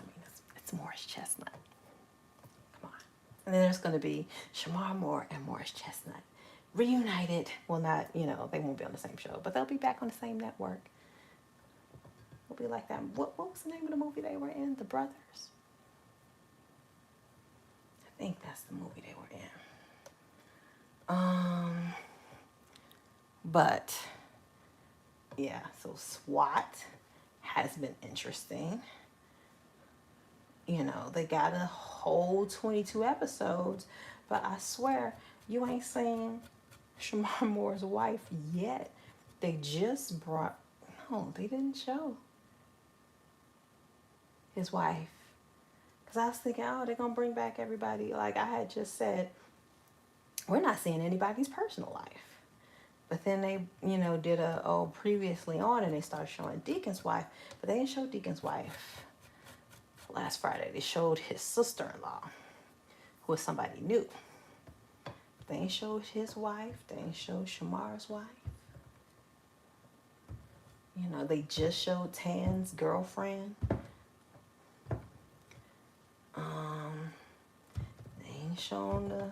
Speaker 1: it's Morris Chestnut. Come on. And then there's going to be Shamar Moore and Morris Chestnut reunited. Well, not, they won't be on the same show, but they'll be back on the same network. It'll be like that. What was the name of the movie they were in? The Brothers? I think that's the movie they were in. But yeah, so SWAT has been interesting. They got a whole 22 episodes, but I swear you ain't seen Shamar Moore's wife yet. They just they didn't show his wife. Because I was thinking, they're going to bring back everybody. Like I had just said, we're not seeing anybody's personal life. But then they, did previously on, and they started showing Deacon's wife. But they didn't show Deacon's wife last Friday. They showed his sister-in-law, who was somebody new. They ain't showed his wife. They ain't showed Shamar's wife. They just showed Tan's girlfriend. They ain't shown the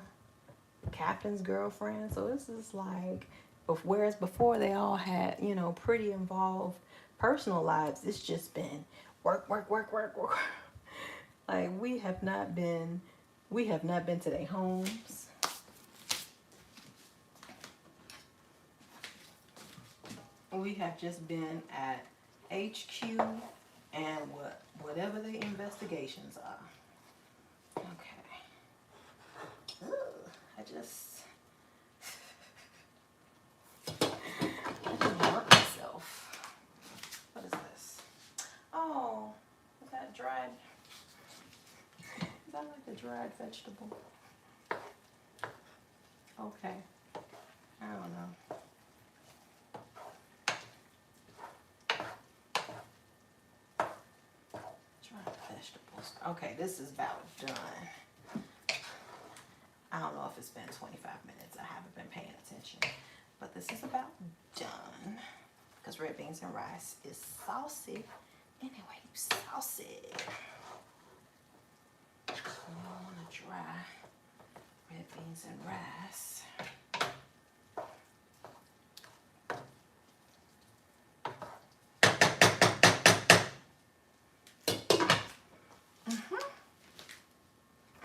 Speaker 1: captain's girlfriend. So this is like But whereas before they all had, you know, pretty involved personal lives, it's just been work, work, work, work, work. Like we have not been to their homes. We have just been at HQ and whatever the investigations are. Okay. Ugh, I just hurt myself. What is this? Oh, is that dried? Is that like a dried vegetable? Okay. I don't know. Dried vegetables. Okay, this is about done. I don't know if it's been 25 minutes. I haven't been paying attention. But this is about done. Because red beans and rice is saucy. Anyway, you saucy. You don't want to dry red beans and rice.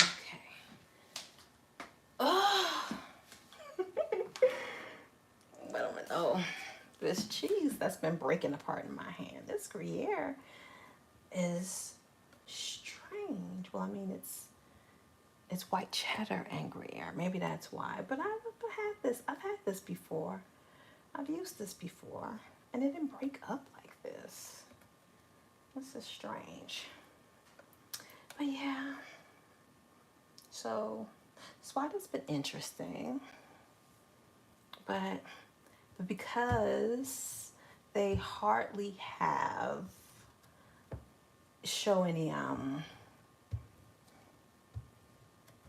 Speaker 1: Okay. Oh. Oh, this cheese that's been breaking apart in my hand. This Gruyere is strange. Well, I mean, it's white cheddar and Gruyere. Maybe that's why. But I've had this. I've had this before. I've used this before, and it didn't break up like this. This is strange. But yeah. So SWAT has been interesting, but because they hardly have show any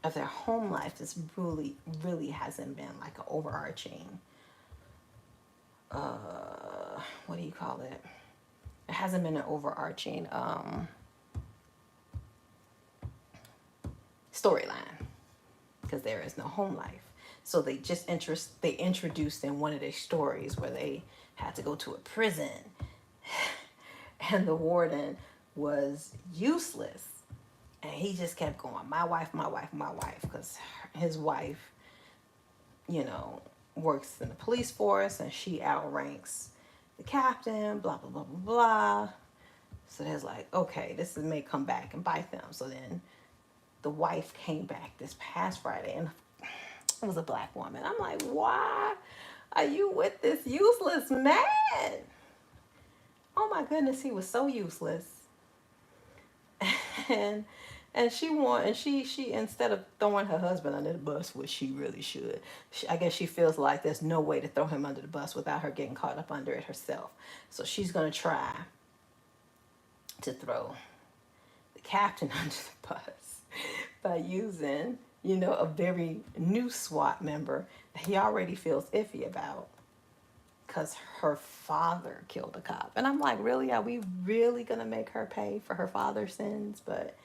Speaker 1: of their home life, this really hasn't been like an overarching what do you call it? It hasn't been an overarching storyline because there is no home life. So they just introduced in one of their stories where they had to go to a prison and the warden was useless. And he just kept going, my wife, my wife, my wife, because his wife, you know, works in the police force and she outranks the captain, blah, blah, blah, blah, blah. So there's like, okay, this may come back and bite them. So then the wife came back this past Friday and it was a black woman. I'm like, why are you with this useless man? Oh my goodness, he was so useless. And she instead of throwing her husband under the bus, which she really should, I guess she feels like there's no way to throw him under the bus without her getting caught up under it herself. So she's gonna try to throw the captain under the bus by using, you know, a very new SWAT member that he already feels iffy about because her father killed a cop. And I'm like, really? Are we really going to make her pay for her father's sins? But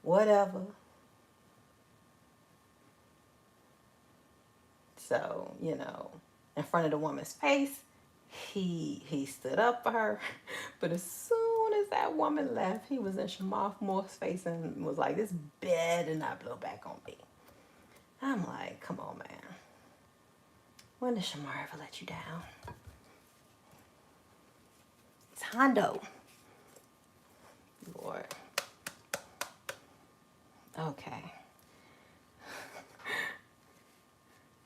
Speaker 1: whatever. So, you know, in front of the woman's face, he stood up for her. But as soon as that woman left, he was in Shamar Moore's face and was like, this better not blow back on me. I'm like, come on, man. When did Shamar ever let you down? It's Hondo. Lord. Okay.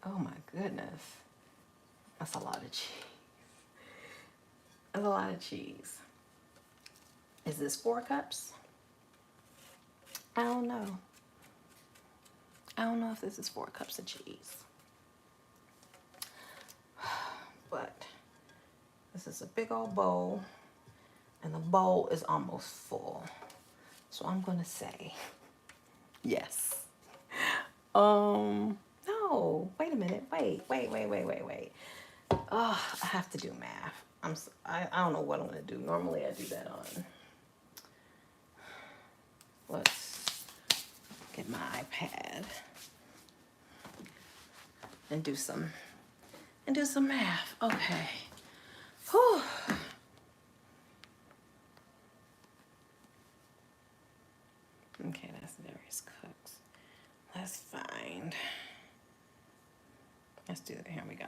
Speaker 1: Oh my goodness. That's a lot of cheese. That's a lot of cheese. Is this 4 cups? I don't know. I don't know if this is 4 cups of cheese. But this is a big old bowl. And the bowl is almost full. So I'm going to say yes. No, wait a minute. Wait. Oh, I have to do math. I don't know what I'm going to do. Normally I do that on. Let's get my iPad and do some and do some math. Okay. Whew. Okay, that's various cooks. Let's find. Let's do it. Here we go.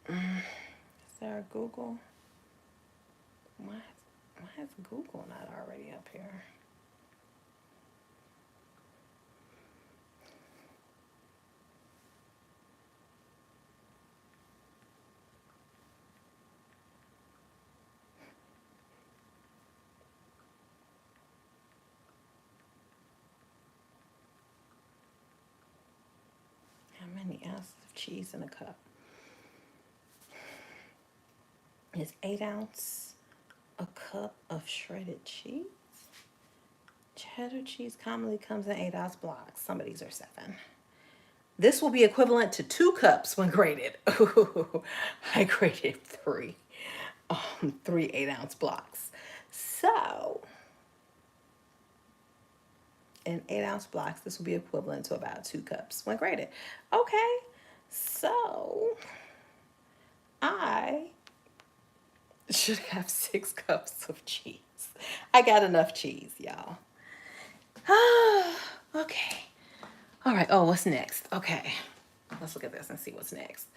Speaker 1: Is there a Google? Why is Google not already up here? How many ounces of cheese in a cup? Is 8 ounces a cup of shredded cheese? Cheddar cheese commonly comes in 8-ounce blocks. Some of these are 7. This will be equivalent to 2 cups when grated. Ooh, I grated 3. 3 8-ounce blocks. So, in 8-ounce blocks, this will be equivalent to about 2 cups when grated. Okay, so I should have 6 cups of cheese. I got enough cheese, y'all. Okay. All right. Oh, what's next? Okay. Let's look at this and see what's next.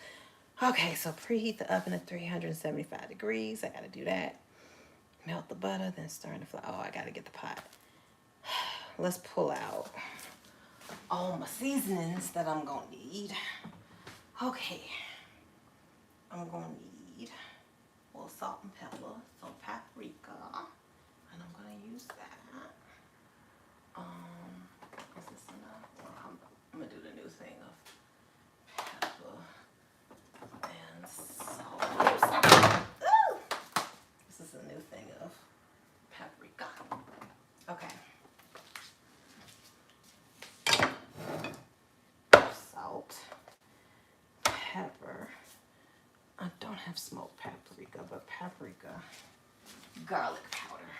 Speaker 1: Okay, so preheat the oven at 375 degrees. I got to do that. Melt the butter, then stir in the flour. Oh, I got to get the pot. Let's pull out all my seasonings that I'm going to need. Okay. I'm going to need a little salt and pepper, some paprika, and I'm going to use that. Is this enough? Well, I'm going to do the new thing of pepper and salt. Ooh! This is a new thing of paprika. Okay. Salt, pepper. I don't have smoked paprika, but paprika, garlic powder.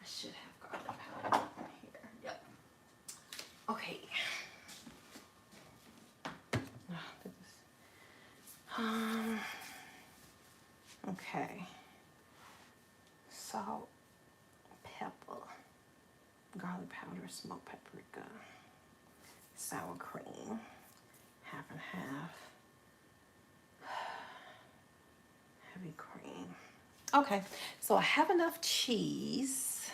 Speaker 1: I should have garlic powder here. Yep. Okay. Okay. Salt, pepper, garlic powder, smoked paprika, sour cream, half and half, heavy cream. Okay, so I have enough cheese.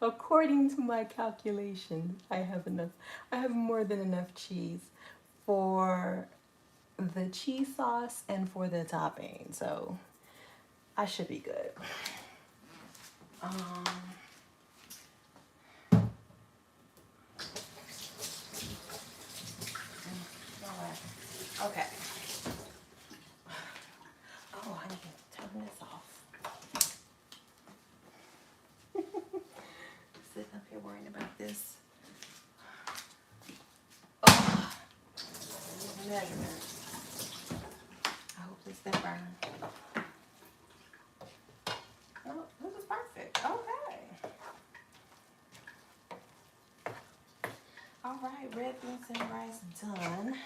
Speaker 1: According to my calculations, I have enough. I have more than enough cheese for the cheese sauce and for the topping. So I should be good. Okay. Oh, I need to turn this off. Sitting up here worrying about this. Oh, measurement. I hope this didn't burn. Oh, this is perfect. Okay. All right, red beans and rice done.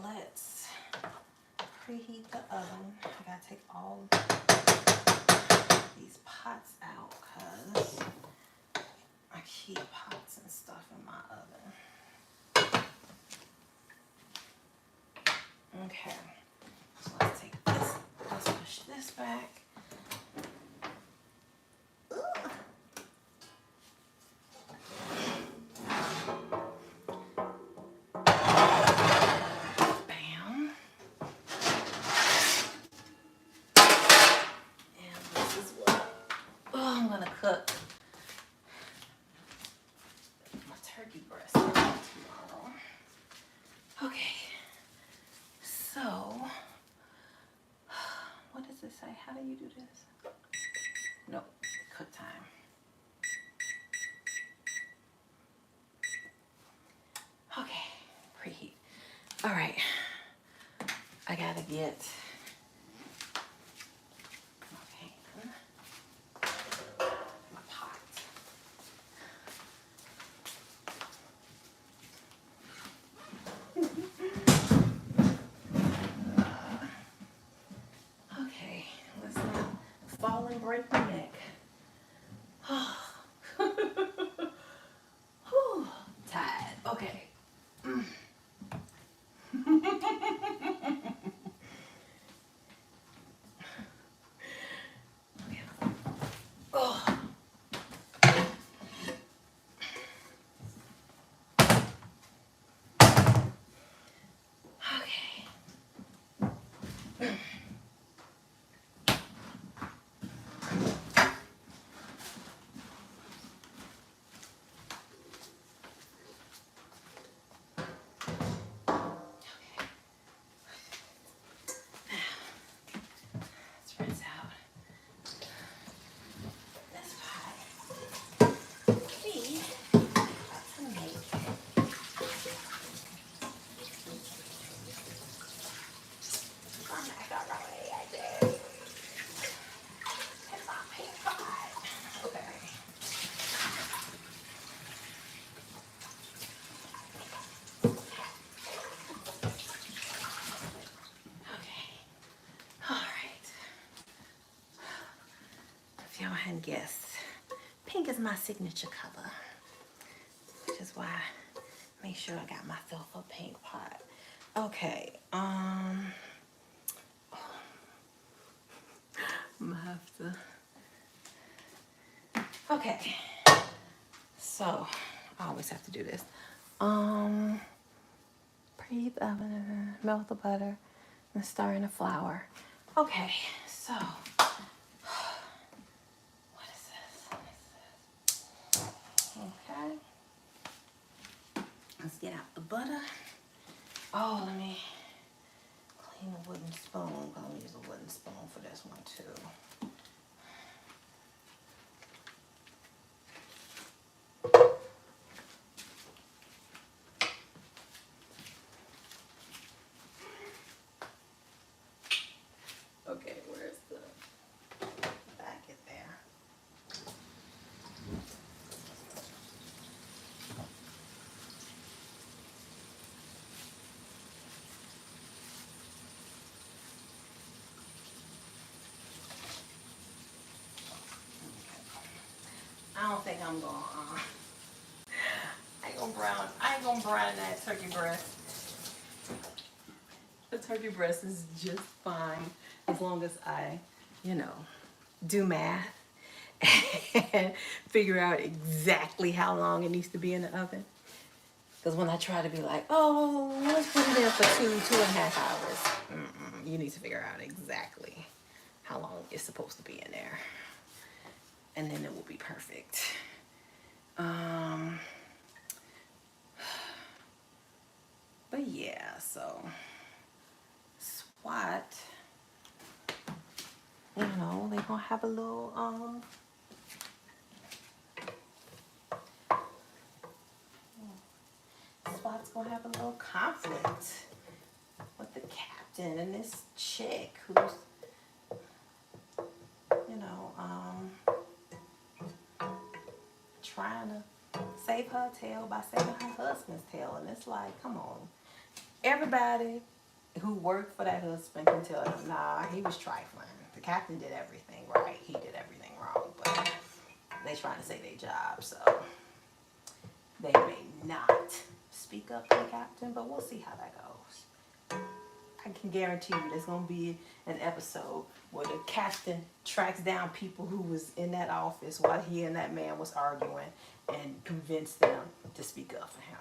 Speaker 1: Let's preheat the oven. I gotta take all these pots out because I keep pots and stuff in my oven. Okay, so let's take this, let's push this back. Bam. And this is what I'm gonna cook my turkey breast tomorrow. Okay, so what does it say? How do you do this? Nope, cook time. Okay, preheat. All right, I gotta get my pan. break my neck. Whew, tired. Okay. Oh. Okay. Let's rinse out this pie. We got to make our macaroni, I did. It's our pink pie. Okay. Okay. All right. If y'all hadn't guessed, pink is my signature color, which is why I make sure I got myself a pink pot. Okay. I'm gonna have to. Okay. So I always have to do this. Preheat the oven, melt the butter, and stir in the flour. Okay, so what is this? Okay. Let's get out the butter. Oh, let me clean the wooden spoon. I'm gonna use a wooden spoon for this one too. Okay, where's the packet there? I don't think I'm gonna. I ain't gonna brown that turkey breast. The turkey breast is just fine as long as I, do math and figure out exactly how long it needs to be in the oven. Because when I try to be like, oh, let's put it in for 2.5 hours, you need to figure out exactly how long it's supposed to be in there. And then it will be perfect. But yeah, so SWAT, they're gonna have a little, SWAT's gonna have a little conflict with the captain and this chick who's, trying to save her tail by saving her husband's tail. And it's like, come on. Everybody who worked for that husband can tell you, nah, he was trifling. The captain did everything right. He did everything wrong. But they trying to save their job, so they may not speak up to the captain, but we'll see how that goes. I can guarantee you there's going to be an episode where the captain tracks down people who was in that office while he and that man was arguing and convinced them to speak up for him.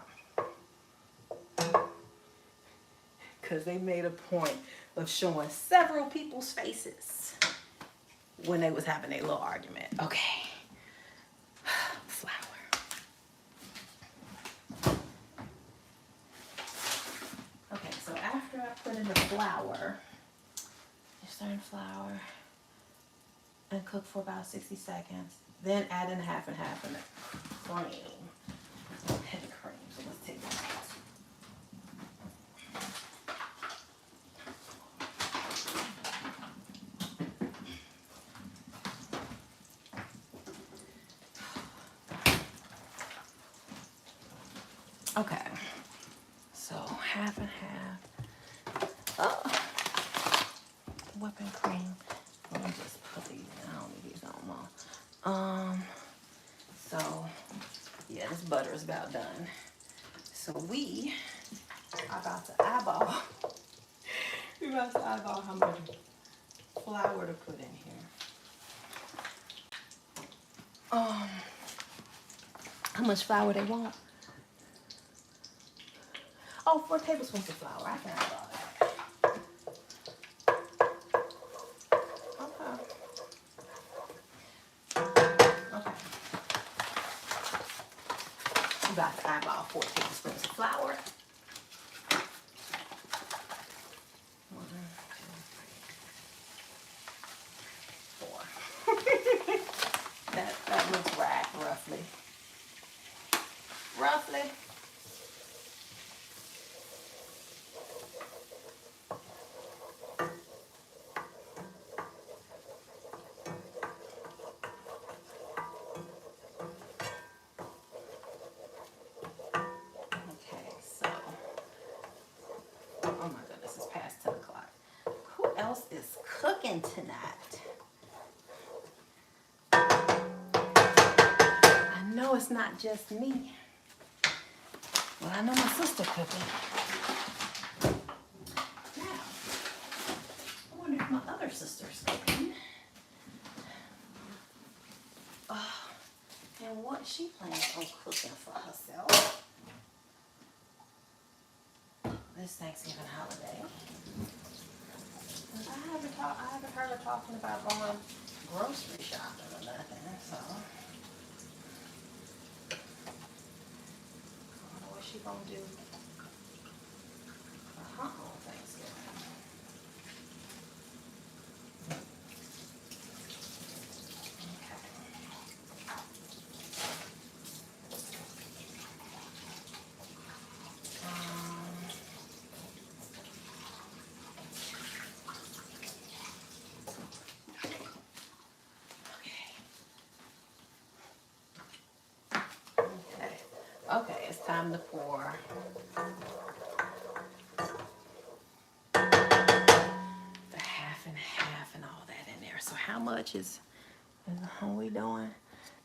Speaker 1: Because they made a point of showing several people's faces when they was having a little argument. Okay. Flour. Okay, so after I put in the flour, you stir in flour and cook for about 60 seconds. Then add in half and half in the cream. Heavy cream. So let's take that out. Okay, so half and half. Oh, whipping cream. Let me just put these. I don't need these no more. So yeah, this butter is about done. So we are about to eyeball. We're about to eyeball how much flour to put in here. How much flour they want? Oh, 4 tablespoons of flour. I can eyeball that. Okay. Okay. We got to eyeball 4 tablespoons of flour. 1, 2, 3, 4. That looks right, roughly. Roughly. Okay, so oh my goodness, it's past 10 o'clock. Who else is cooking tonight? I know it's not just me. Well, I know my sister cooking. Now, I wonder if my other sister's cooking. And what she plans on cooking for herself this Thanksgiving holiday. I haven't heard her talking about going grocery shopping or nothing, so I don't know what she gonna do for her own Thanksgiving. Okay. Okay, it's time to pour the half and half and all that in there. So how much is we doing?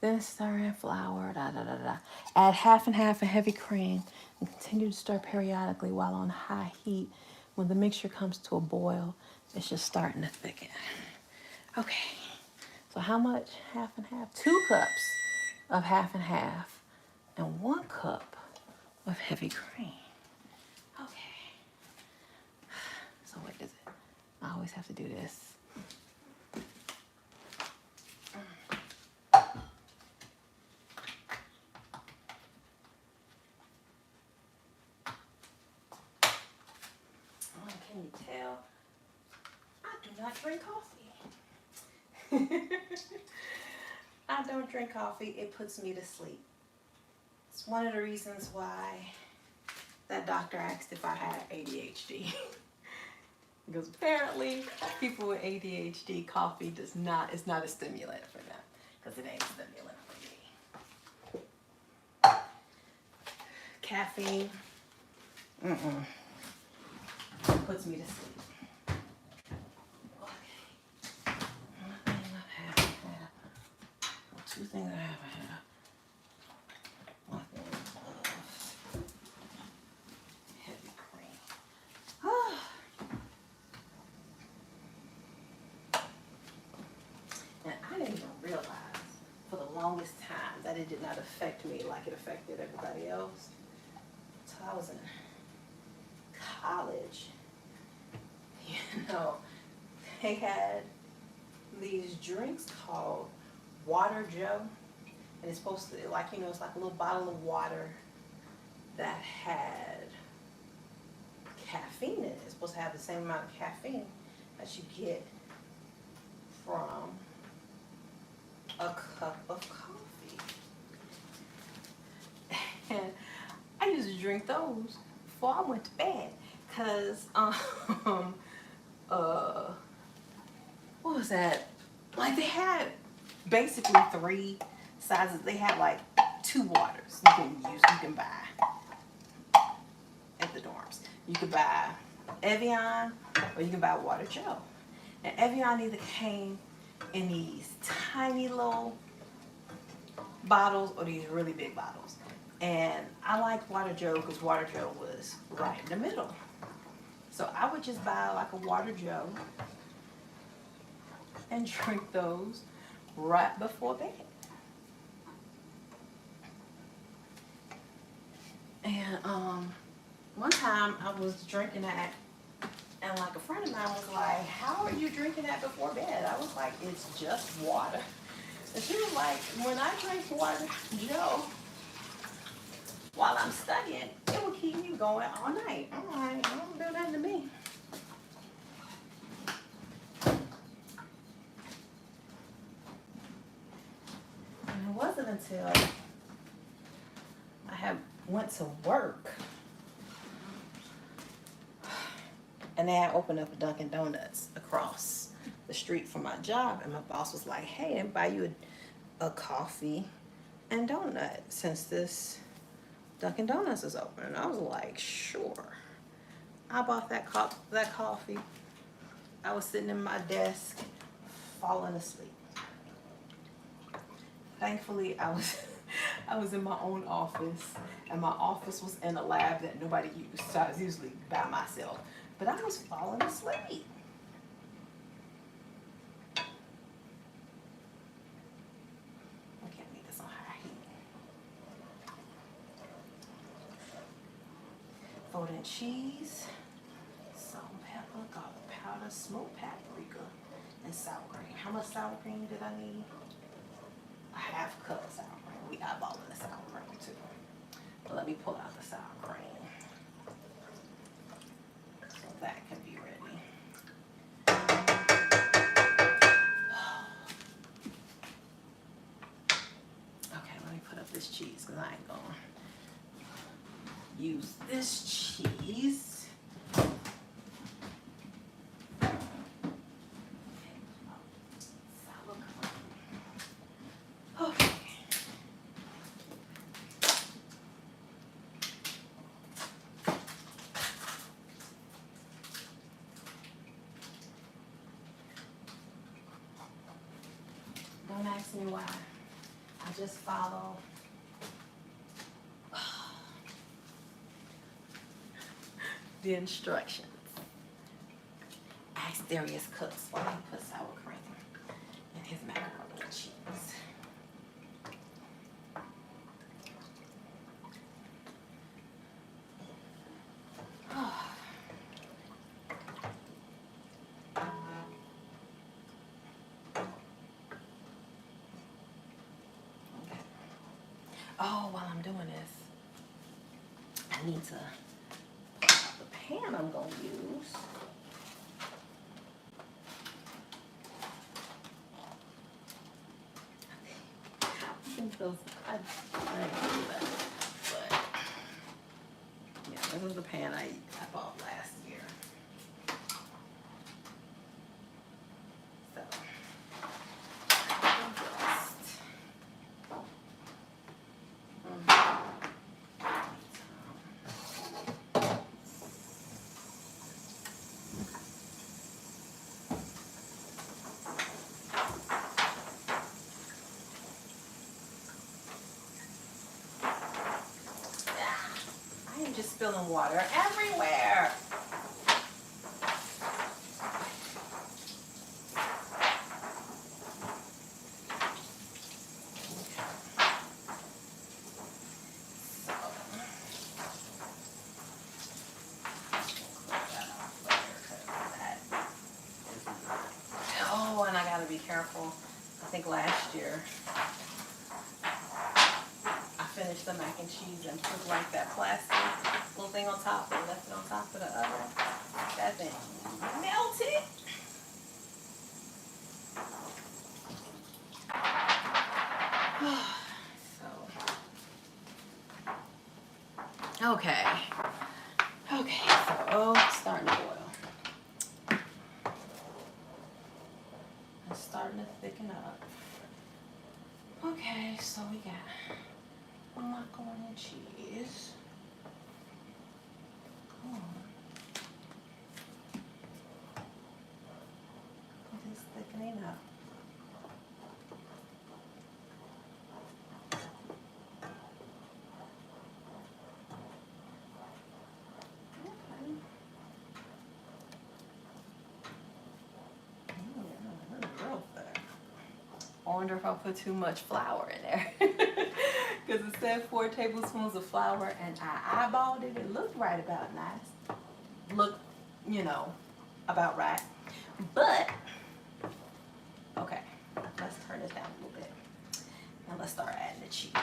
Speaker 1: Then stir in flour, da da da da. Add half and half of heavy cream and continue to stir periodically while on high heat. When the mixture comes to a boil, it's just starting to thicken. Okay, so how much? Half and half? 2 cups of half and half and 1 cup of heavy cream. Okay. So what is it? I always have to do this. Can you tell? I do not drink coffee. I don't drink coffee. It puts me to sleep. It's one of the reasons why that doctor asked if I had ADHD. Because apparently people with ADHD, coffee is not a stimulant for them. Because it ain't a stimulant for me. Caffeine, puts me to sleep. Okay. One thing I haven't had. Well, 2 things I haven't had. One thing of heavy cream. And I didn't even realize for the longest time that it did not affect me like it affected everybody else. Until I was in college, you know, they had these drinks called Water Joe. And it's supposed to, like, you know, it's like a little bottle of water that had caffeine in it. It's supposed to have the same amount of caffeine that you get from a cup of coffee. And I used to drink those before I went to bed. Cause what was that? Like, they had basically 3 sizes. They had like 2 waters you can buy at the dorms. You could buy Evian or you can buy Water Joe. And Evian either came in these tiny little bottles or these really big bottles. And I liked Water Joe because Water Joe was right in the middle. So I would just buy like a Water Joe and drink those right before bed. And one time I was drinking that, and like a friend of mine was like, "How are you drinking that before bed?" I was like, "It's just water." And she was like, "When I drink Water Joe while I'm studying, it will keep me going all night." I'm like, "Don't do that to me." And it wasn't until I had went to work and they had opened up a Dunkin' Donuts across the street from my job, and my boss was like, "Hey, I'll buy you a coffee and donut since this Dunkin' Donuts is open." And I was like, "Sure." I bought that coffee. I was sitting in my desk, falling asleep. Thankfully, I was I was in my own office, and my office was in a lab that nobody used, so I was usually by myself. But I was falling asleep. I can't leave this on high heat. Folded cheese, salt and pepper, garlic powder, smoked paprika, and sour cream. How much sour cream did I need? A half cup of sour cream. We eyeballing the sour cream too. But let me pull out the sour cream so that can be ready. Okay, let me put up this cheese because I ain't gonna use this cheese. Okay. Don't ask me why. I just follow the instructions. Ask Darius Cooks why he put sour cream in his macaroni and cheese. Okay. Oh, while I'm doing this, I need to pull out the pan I'm going to use. I think those, I didn't do that, but yeah, this is the pan I bought last year. So, I am just spilling water everywhere. Oh, and I gotta be careful. I think last year I finished the mac and cheese and put like that plastic little thing on top and left it on top of the oven. That thing melted. So, okay. Okay, so it's starting to boil. It's starting to thicken up. Okay, so we got macaroni and cheese. Come on. clean up. I wonder if I put too much flour in there. Because it said 4 tablespoons of flour and I eyeballed it. It looked right about nice. Looked, you know, about right. But, okay, let's turn this down a little bit. And let's start adding the cheese.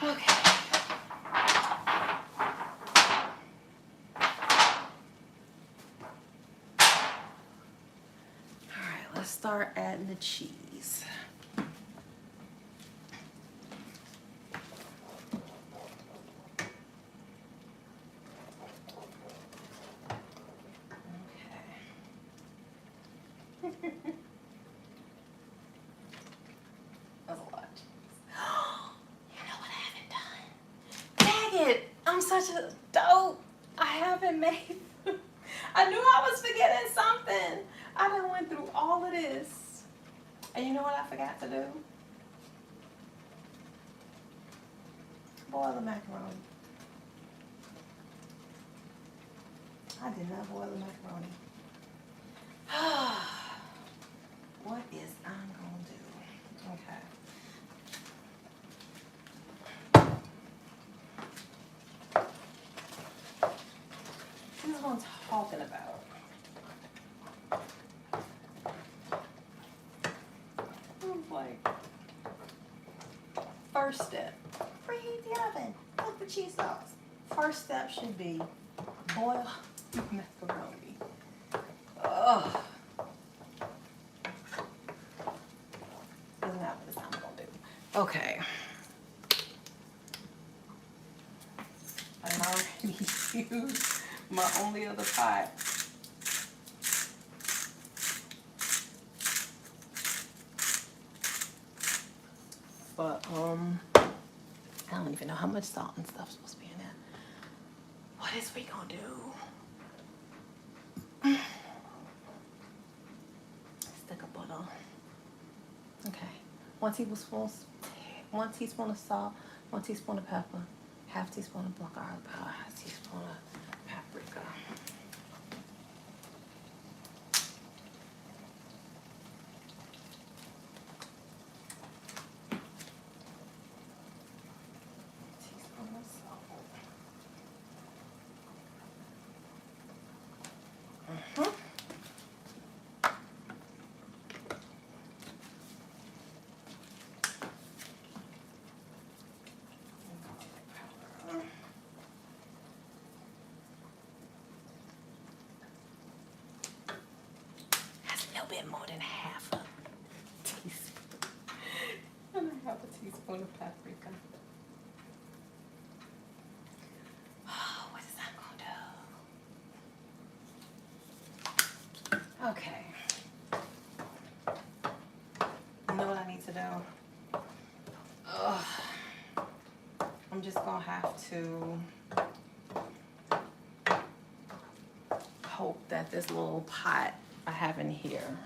Speaker 1: Okay. Let's start adding the cheese. Okay. That's a lot of cheese. You know what I haven't done? Dang it! I'm such a dope. I haven't made. I knew I was forgetting something. I done went through all of this. And you know what I forgot to do? Boil the macaroni. I did not boil the macaroni. What is I'm gonna do? Okay. This is what I'm talking about. Like, first step, preheat the oven. Cook the cheese sauce. First step should be boil macaroni. Ugh. Isn't that what I'm gonna do? Okay. I already used my only other pot. But I don't even know how much salt and stuff's supposed to be in there. What is we gonna do? Stick a butter. Okay. 1 teaspoon of salt, 1 teaspoon of pepper, half teaspoon of black garlic powder, half teaspoon of paprika. Bit more than half a teaspoon. And I have a teaspoon of paprika. Oh, what is that gonna do? Okay. You know what I need to do? Ugh. I'm just gonna have to hope that this little pot I have in here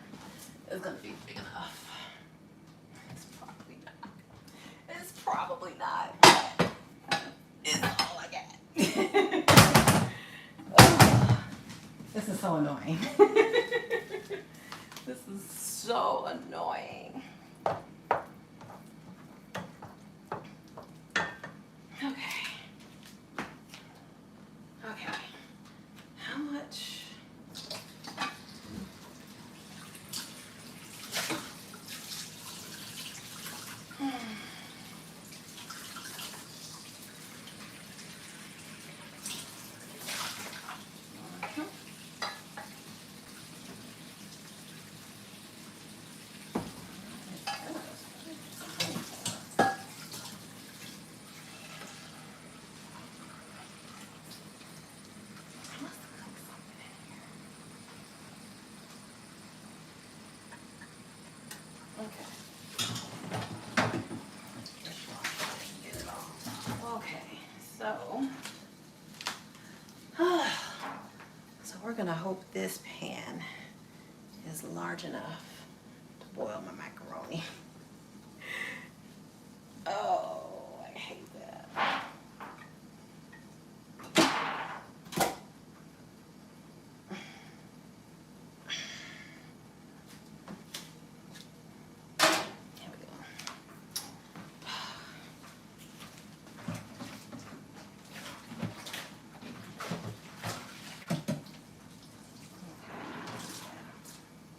Speaker 1: is gonna be big enough. It's probably not. It's probably not. It's all I got. This is so annoying. This is so annoying. Okay. Okay. How much? So we're gonna hope this pan is large enough to boil my macaroni. Oh, I hate that. Here we go.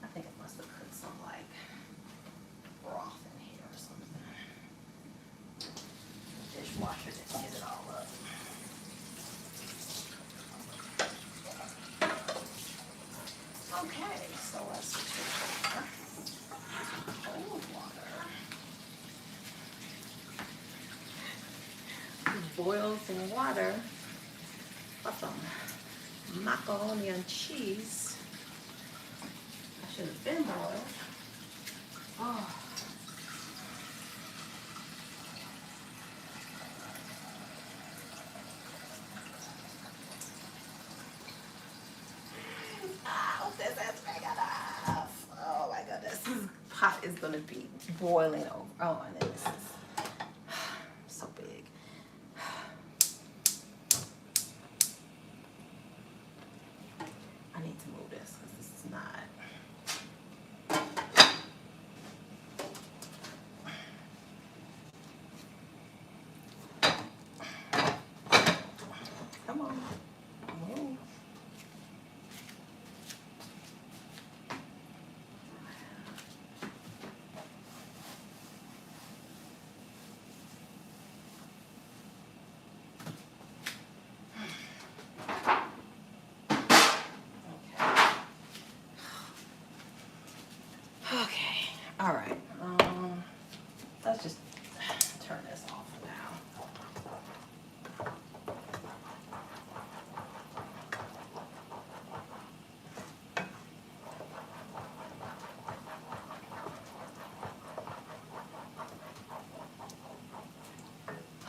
Speaker 1: I think it must have put some like broth in here or something. The dishwasher didn't get it all up. Okay, so let's switch it over. Cold water. Boil some water for some macaroni and cheese. I should have been boiled. Oh. Oh, this is big enough. Oh my goodness. This pot is gonna be boiling over. Oh, and this is so big. I need to move this because this is not. Come on. Move. Okay. All right. Let's just turn this off for now.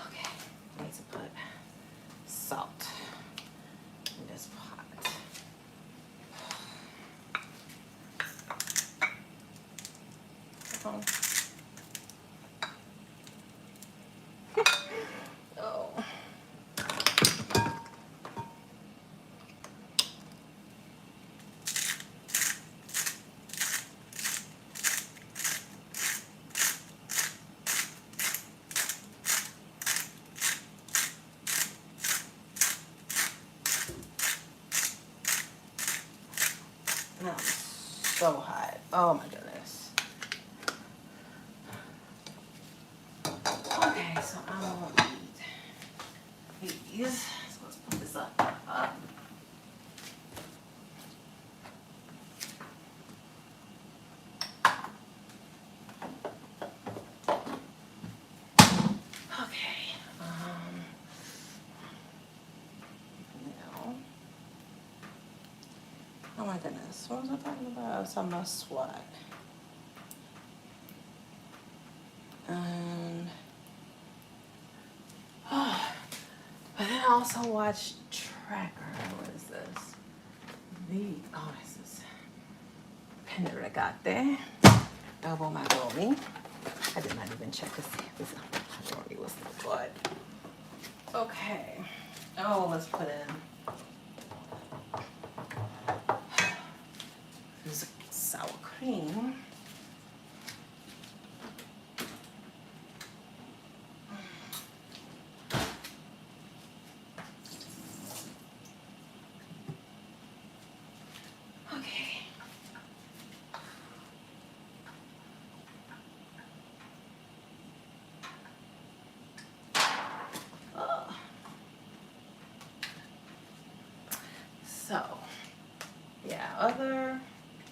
Speaker 1: Okay. I need to put salt in this pot. Oh. Oh. No, so hot. Oh my goodness. Okay, so I won't need these. So let's put this up. Okay. Now. Oh my goodness. What was I talking about? I was talking about SWAT. And but then I also watched Tracker. What is this? This is Pinner that I got there. Double macaroni. I did not even check to see if this macaroni was good. Okay. Oh, let's put in this sour cream. Okay. So, yeah, other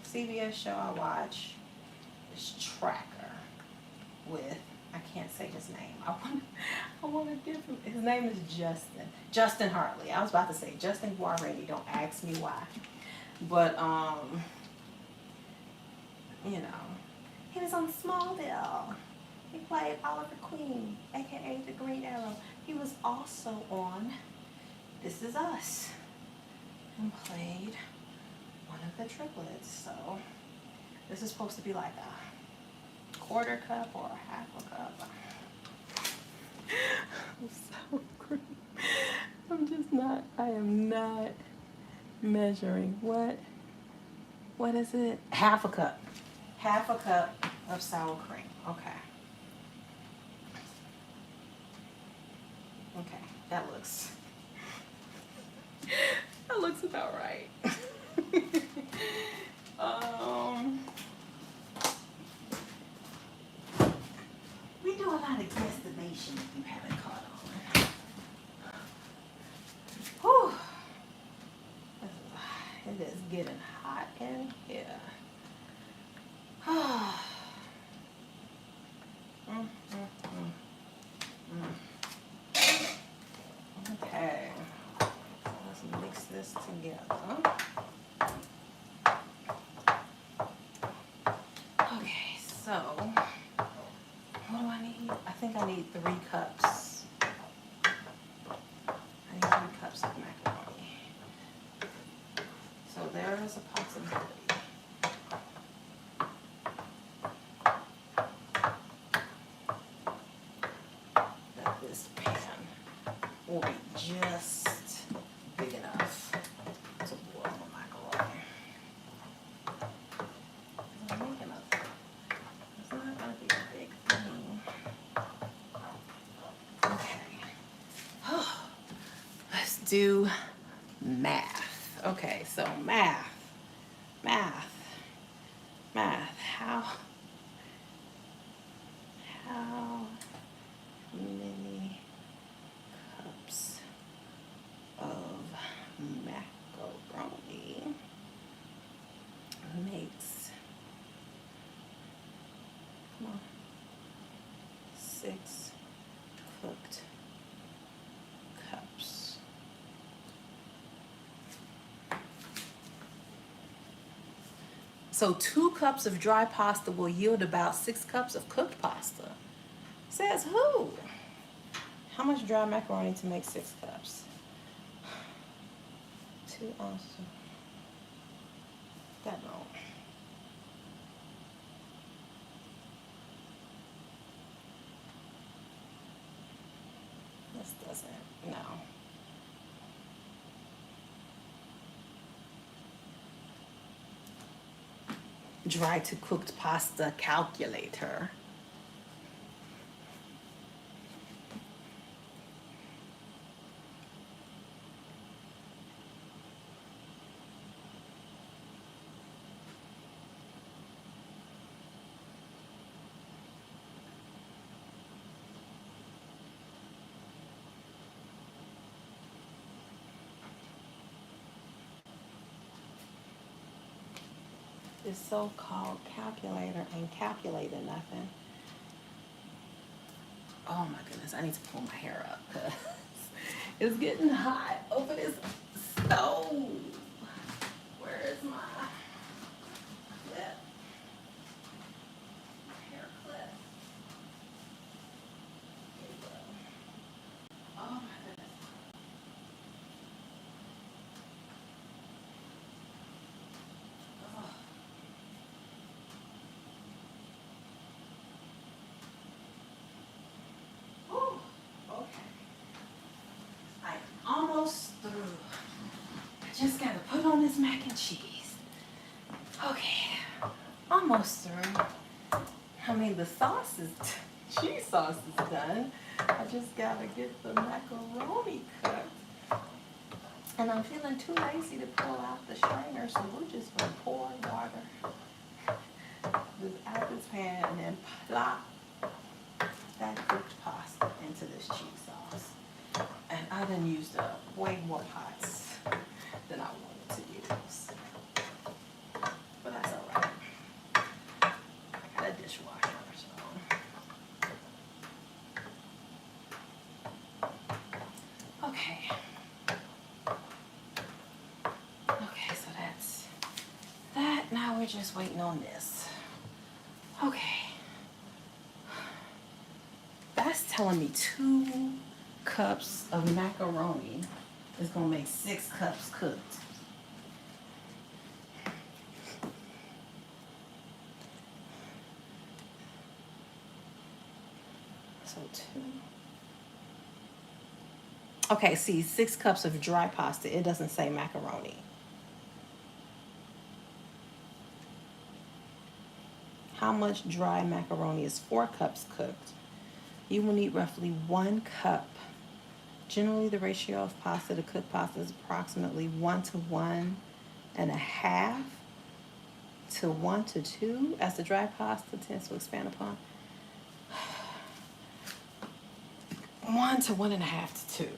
Speaker 1: CBS show I watch is Tracker with, I can't say his name. I want to give him, his name is Justin Hartley. I was about to say Justin Guarini, don't ask me why. But, you know, he was on Smallville. He played Oliver Queen, aka the Green Arrow. He was also on This Is Us and played one of the triplets. So This is supposed to be like a quarter cup or a half a cup. Sour cream. I am not measuring. What is it? Half a cup. Half a cup of sour cream. Okay. Okay, that looks about right. We do a lot of guesstimation if you haven't caught on. Whew. It is getting hot in here. Okay, let's mix this together. Okay, so what do I need? I think I need 3 cups. I need 3 cups of macaroni. So there is a possibility that this pan will be just big enough to boil my macaroni. I'm making it's not going to be a big thing. Okay. Let's do math. Okay, so math. How many cups of macaroni makes, come on, 6 cooked cups? So 2 cups of dry pasta will yield about 6 cups of cooked pasta. Says who? How much dry macaroni to make 6 cups? 2 ounces. That don't. This doesn't. No. Dry to cooked pasta calculator. This so-called calculator ain't calculating nothing. Oh my goodness, I need to pull my hair up because it's getting hot over this stove. Where is my clip? My hair clip. Here we go. Oh my goodness. Oh. Okay. I'm almost through. I just gotta put on this mac and cheese. Okay, almost through. I mean, the cheese sauce is done. I just gotta get the macaroni cooked. And I'm feeling too lazy to pull out the strainer, so we're just gonna pour water out this pan and then plop that cooked pasta into this cheese sauce. And I done used up way more pots than I wanted to use. But that's all right. I got a dishwasher, so. Okay. Okay, so that's that. Now we're just waiting on this. Okay. That's telling me 2 cups of macaroni is gonna make 6 cups cooked. So 2. Okay, see, 6 cups of dry pasta. It doesn't say macaroni. How much dry macaroni is 4 cups cooked? You will need roughly 1 cup. Generally, the ratio of pasta to cooked pasta is approximately 1 to 1.5 to 1 to 2, as the dry pasta tends to expand upon. 1 to 1.5 to 2.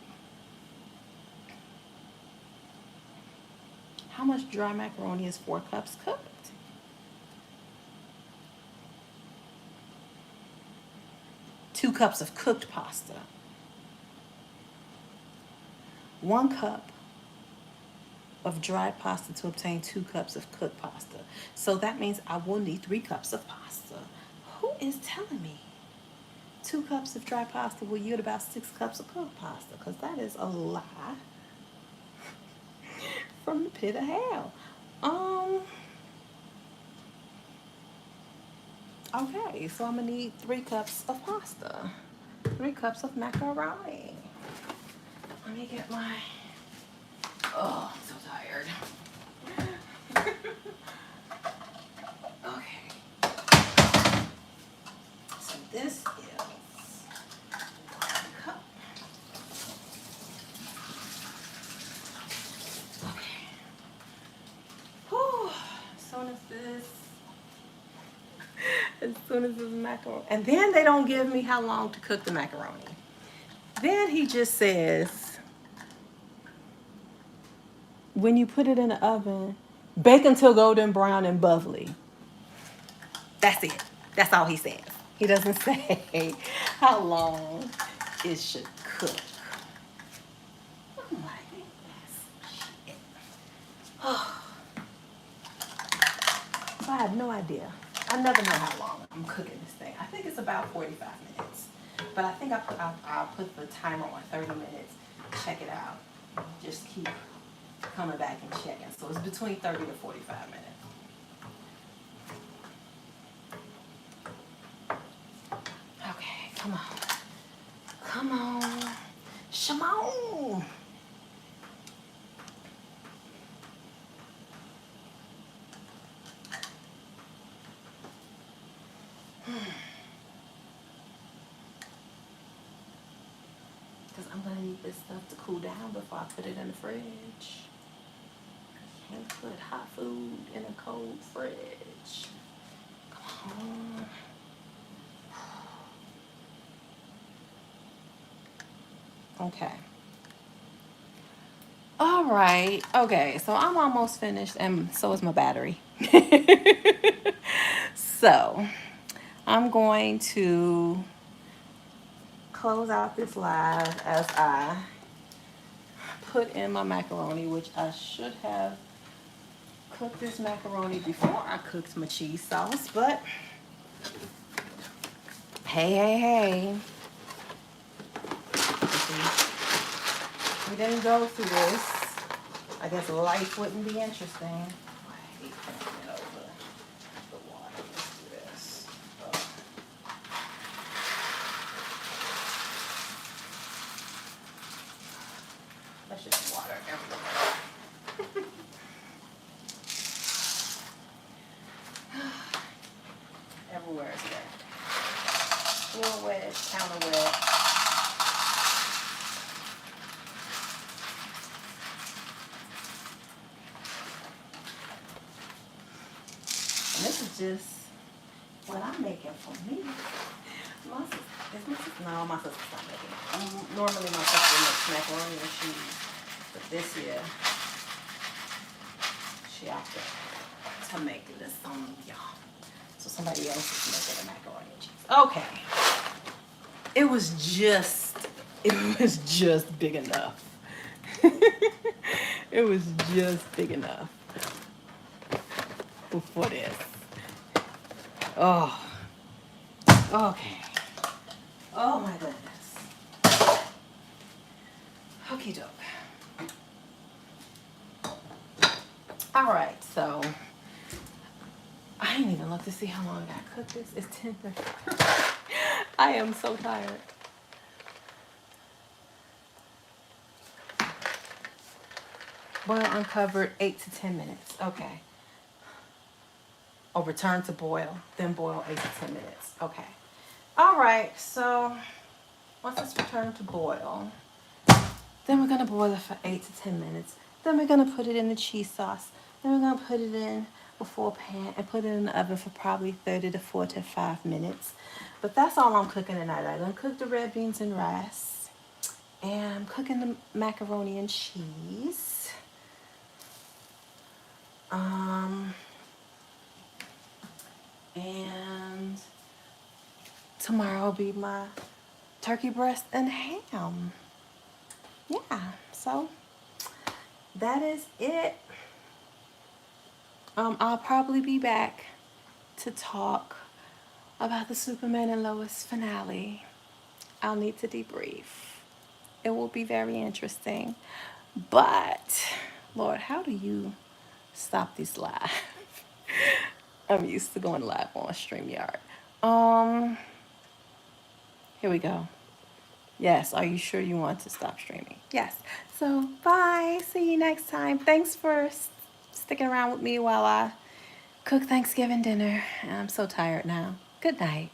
Speaker 1: How much dry macaroni is 4 cups cooked? Two cups of cooked pasta. 1 cup of dried pasta to obtain 2 cups of cooked pasta. So that means I will need 3 cups of pasta. Who is telling me 2 cups of dry pasta will yield about 6 cups of cooked pasta? Because that is a lie from the pit of hell. Okay, so I'm gonna need 3 cups of pasta, 3 cups of macaroni. Let me get my, oh, I'm so tired. Okay, so this is 1 cup. Okay. Whew. As soon as this macaroni, and then they don't give me how long to cook the macaroni. Then he just says, when you put it in the oven, bake until golden brown and bubbly. That's it. That's all he says. He doesn't say how long it should cook. Oh my goodness. Shit. Oh. So I have no idea. I never know how long I'm cooking this thing. I think it's about 45 minutes. But I think I'll put the timer on 30 minutes. Check it out. Just keep coming back and checking. So it's between 30 to 45 minutes. Okay, come on. Come on. Shimon. Because I'm going to need this stuff to cool down before I put it in the fridge. Can't put hot food in a cold fridge. Come on. Okay. All right. Okay, so I'm almost finished, and so is my battery. So I'm going to close out this live as I put in my macaroni, which I should have cooked this macaroni before I cooked my cheese sauce, but hey. We didn't go through this. I guess life wouldn't be interesting. I hate turning it over the water. Let's do this. Oh. That's just water everywhere. Everywhere is wet. Floor wet, counter wet. And this is just what I'm making for me. My sister's not making it. Normally my sister makes macaroni and cheese, but this year she opted to make this y'all. So somebody else is making the macaroni and cheese. Okay. It was just big enough. It was just big enough for this. Oh. Okay. Oh my goodness. Okie doke. All right, so I didn't even look to see how long I gotta cook this. It's 10:30. I I am so tired. Boil uncovered 8 to 10 minutes. Okay. Oh, return to boil, then boil 8 to 10 minutes. Okay. All right. So once it's returned to boil, then we're gonna boil it for 8 to 10 minutes. Then we're gonna put it in the cheese sauce. Then we're gonna put it in a full pan and put it in the oven for probably 30 to 45 minutes. But that's all I'm cooking tonight. I'm gonna cook the red beans and rice, and I'm cooking the macaroni and cheese. And tomorrow will be my turkey breast and ham. Yeah, so that is it. I'll probably be back to talk about the Superman and Lois finale. I'll need to debrief. It will be very interesting. But, Lord, how do you stop these live? I'm used to going live on StreamYard. Here we go. Yes, are you sure you want to stop streaming? Yes. So, bye. See you next time. Thanks for sticking around with me while I cook Thanksgiving dinner. I'm so tired now. Good night.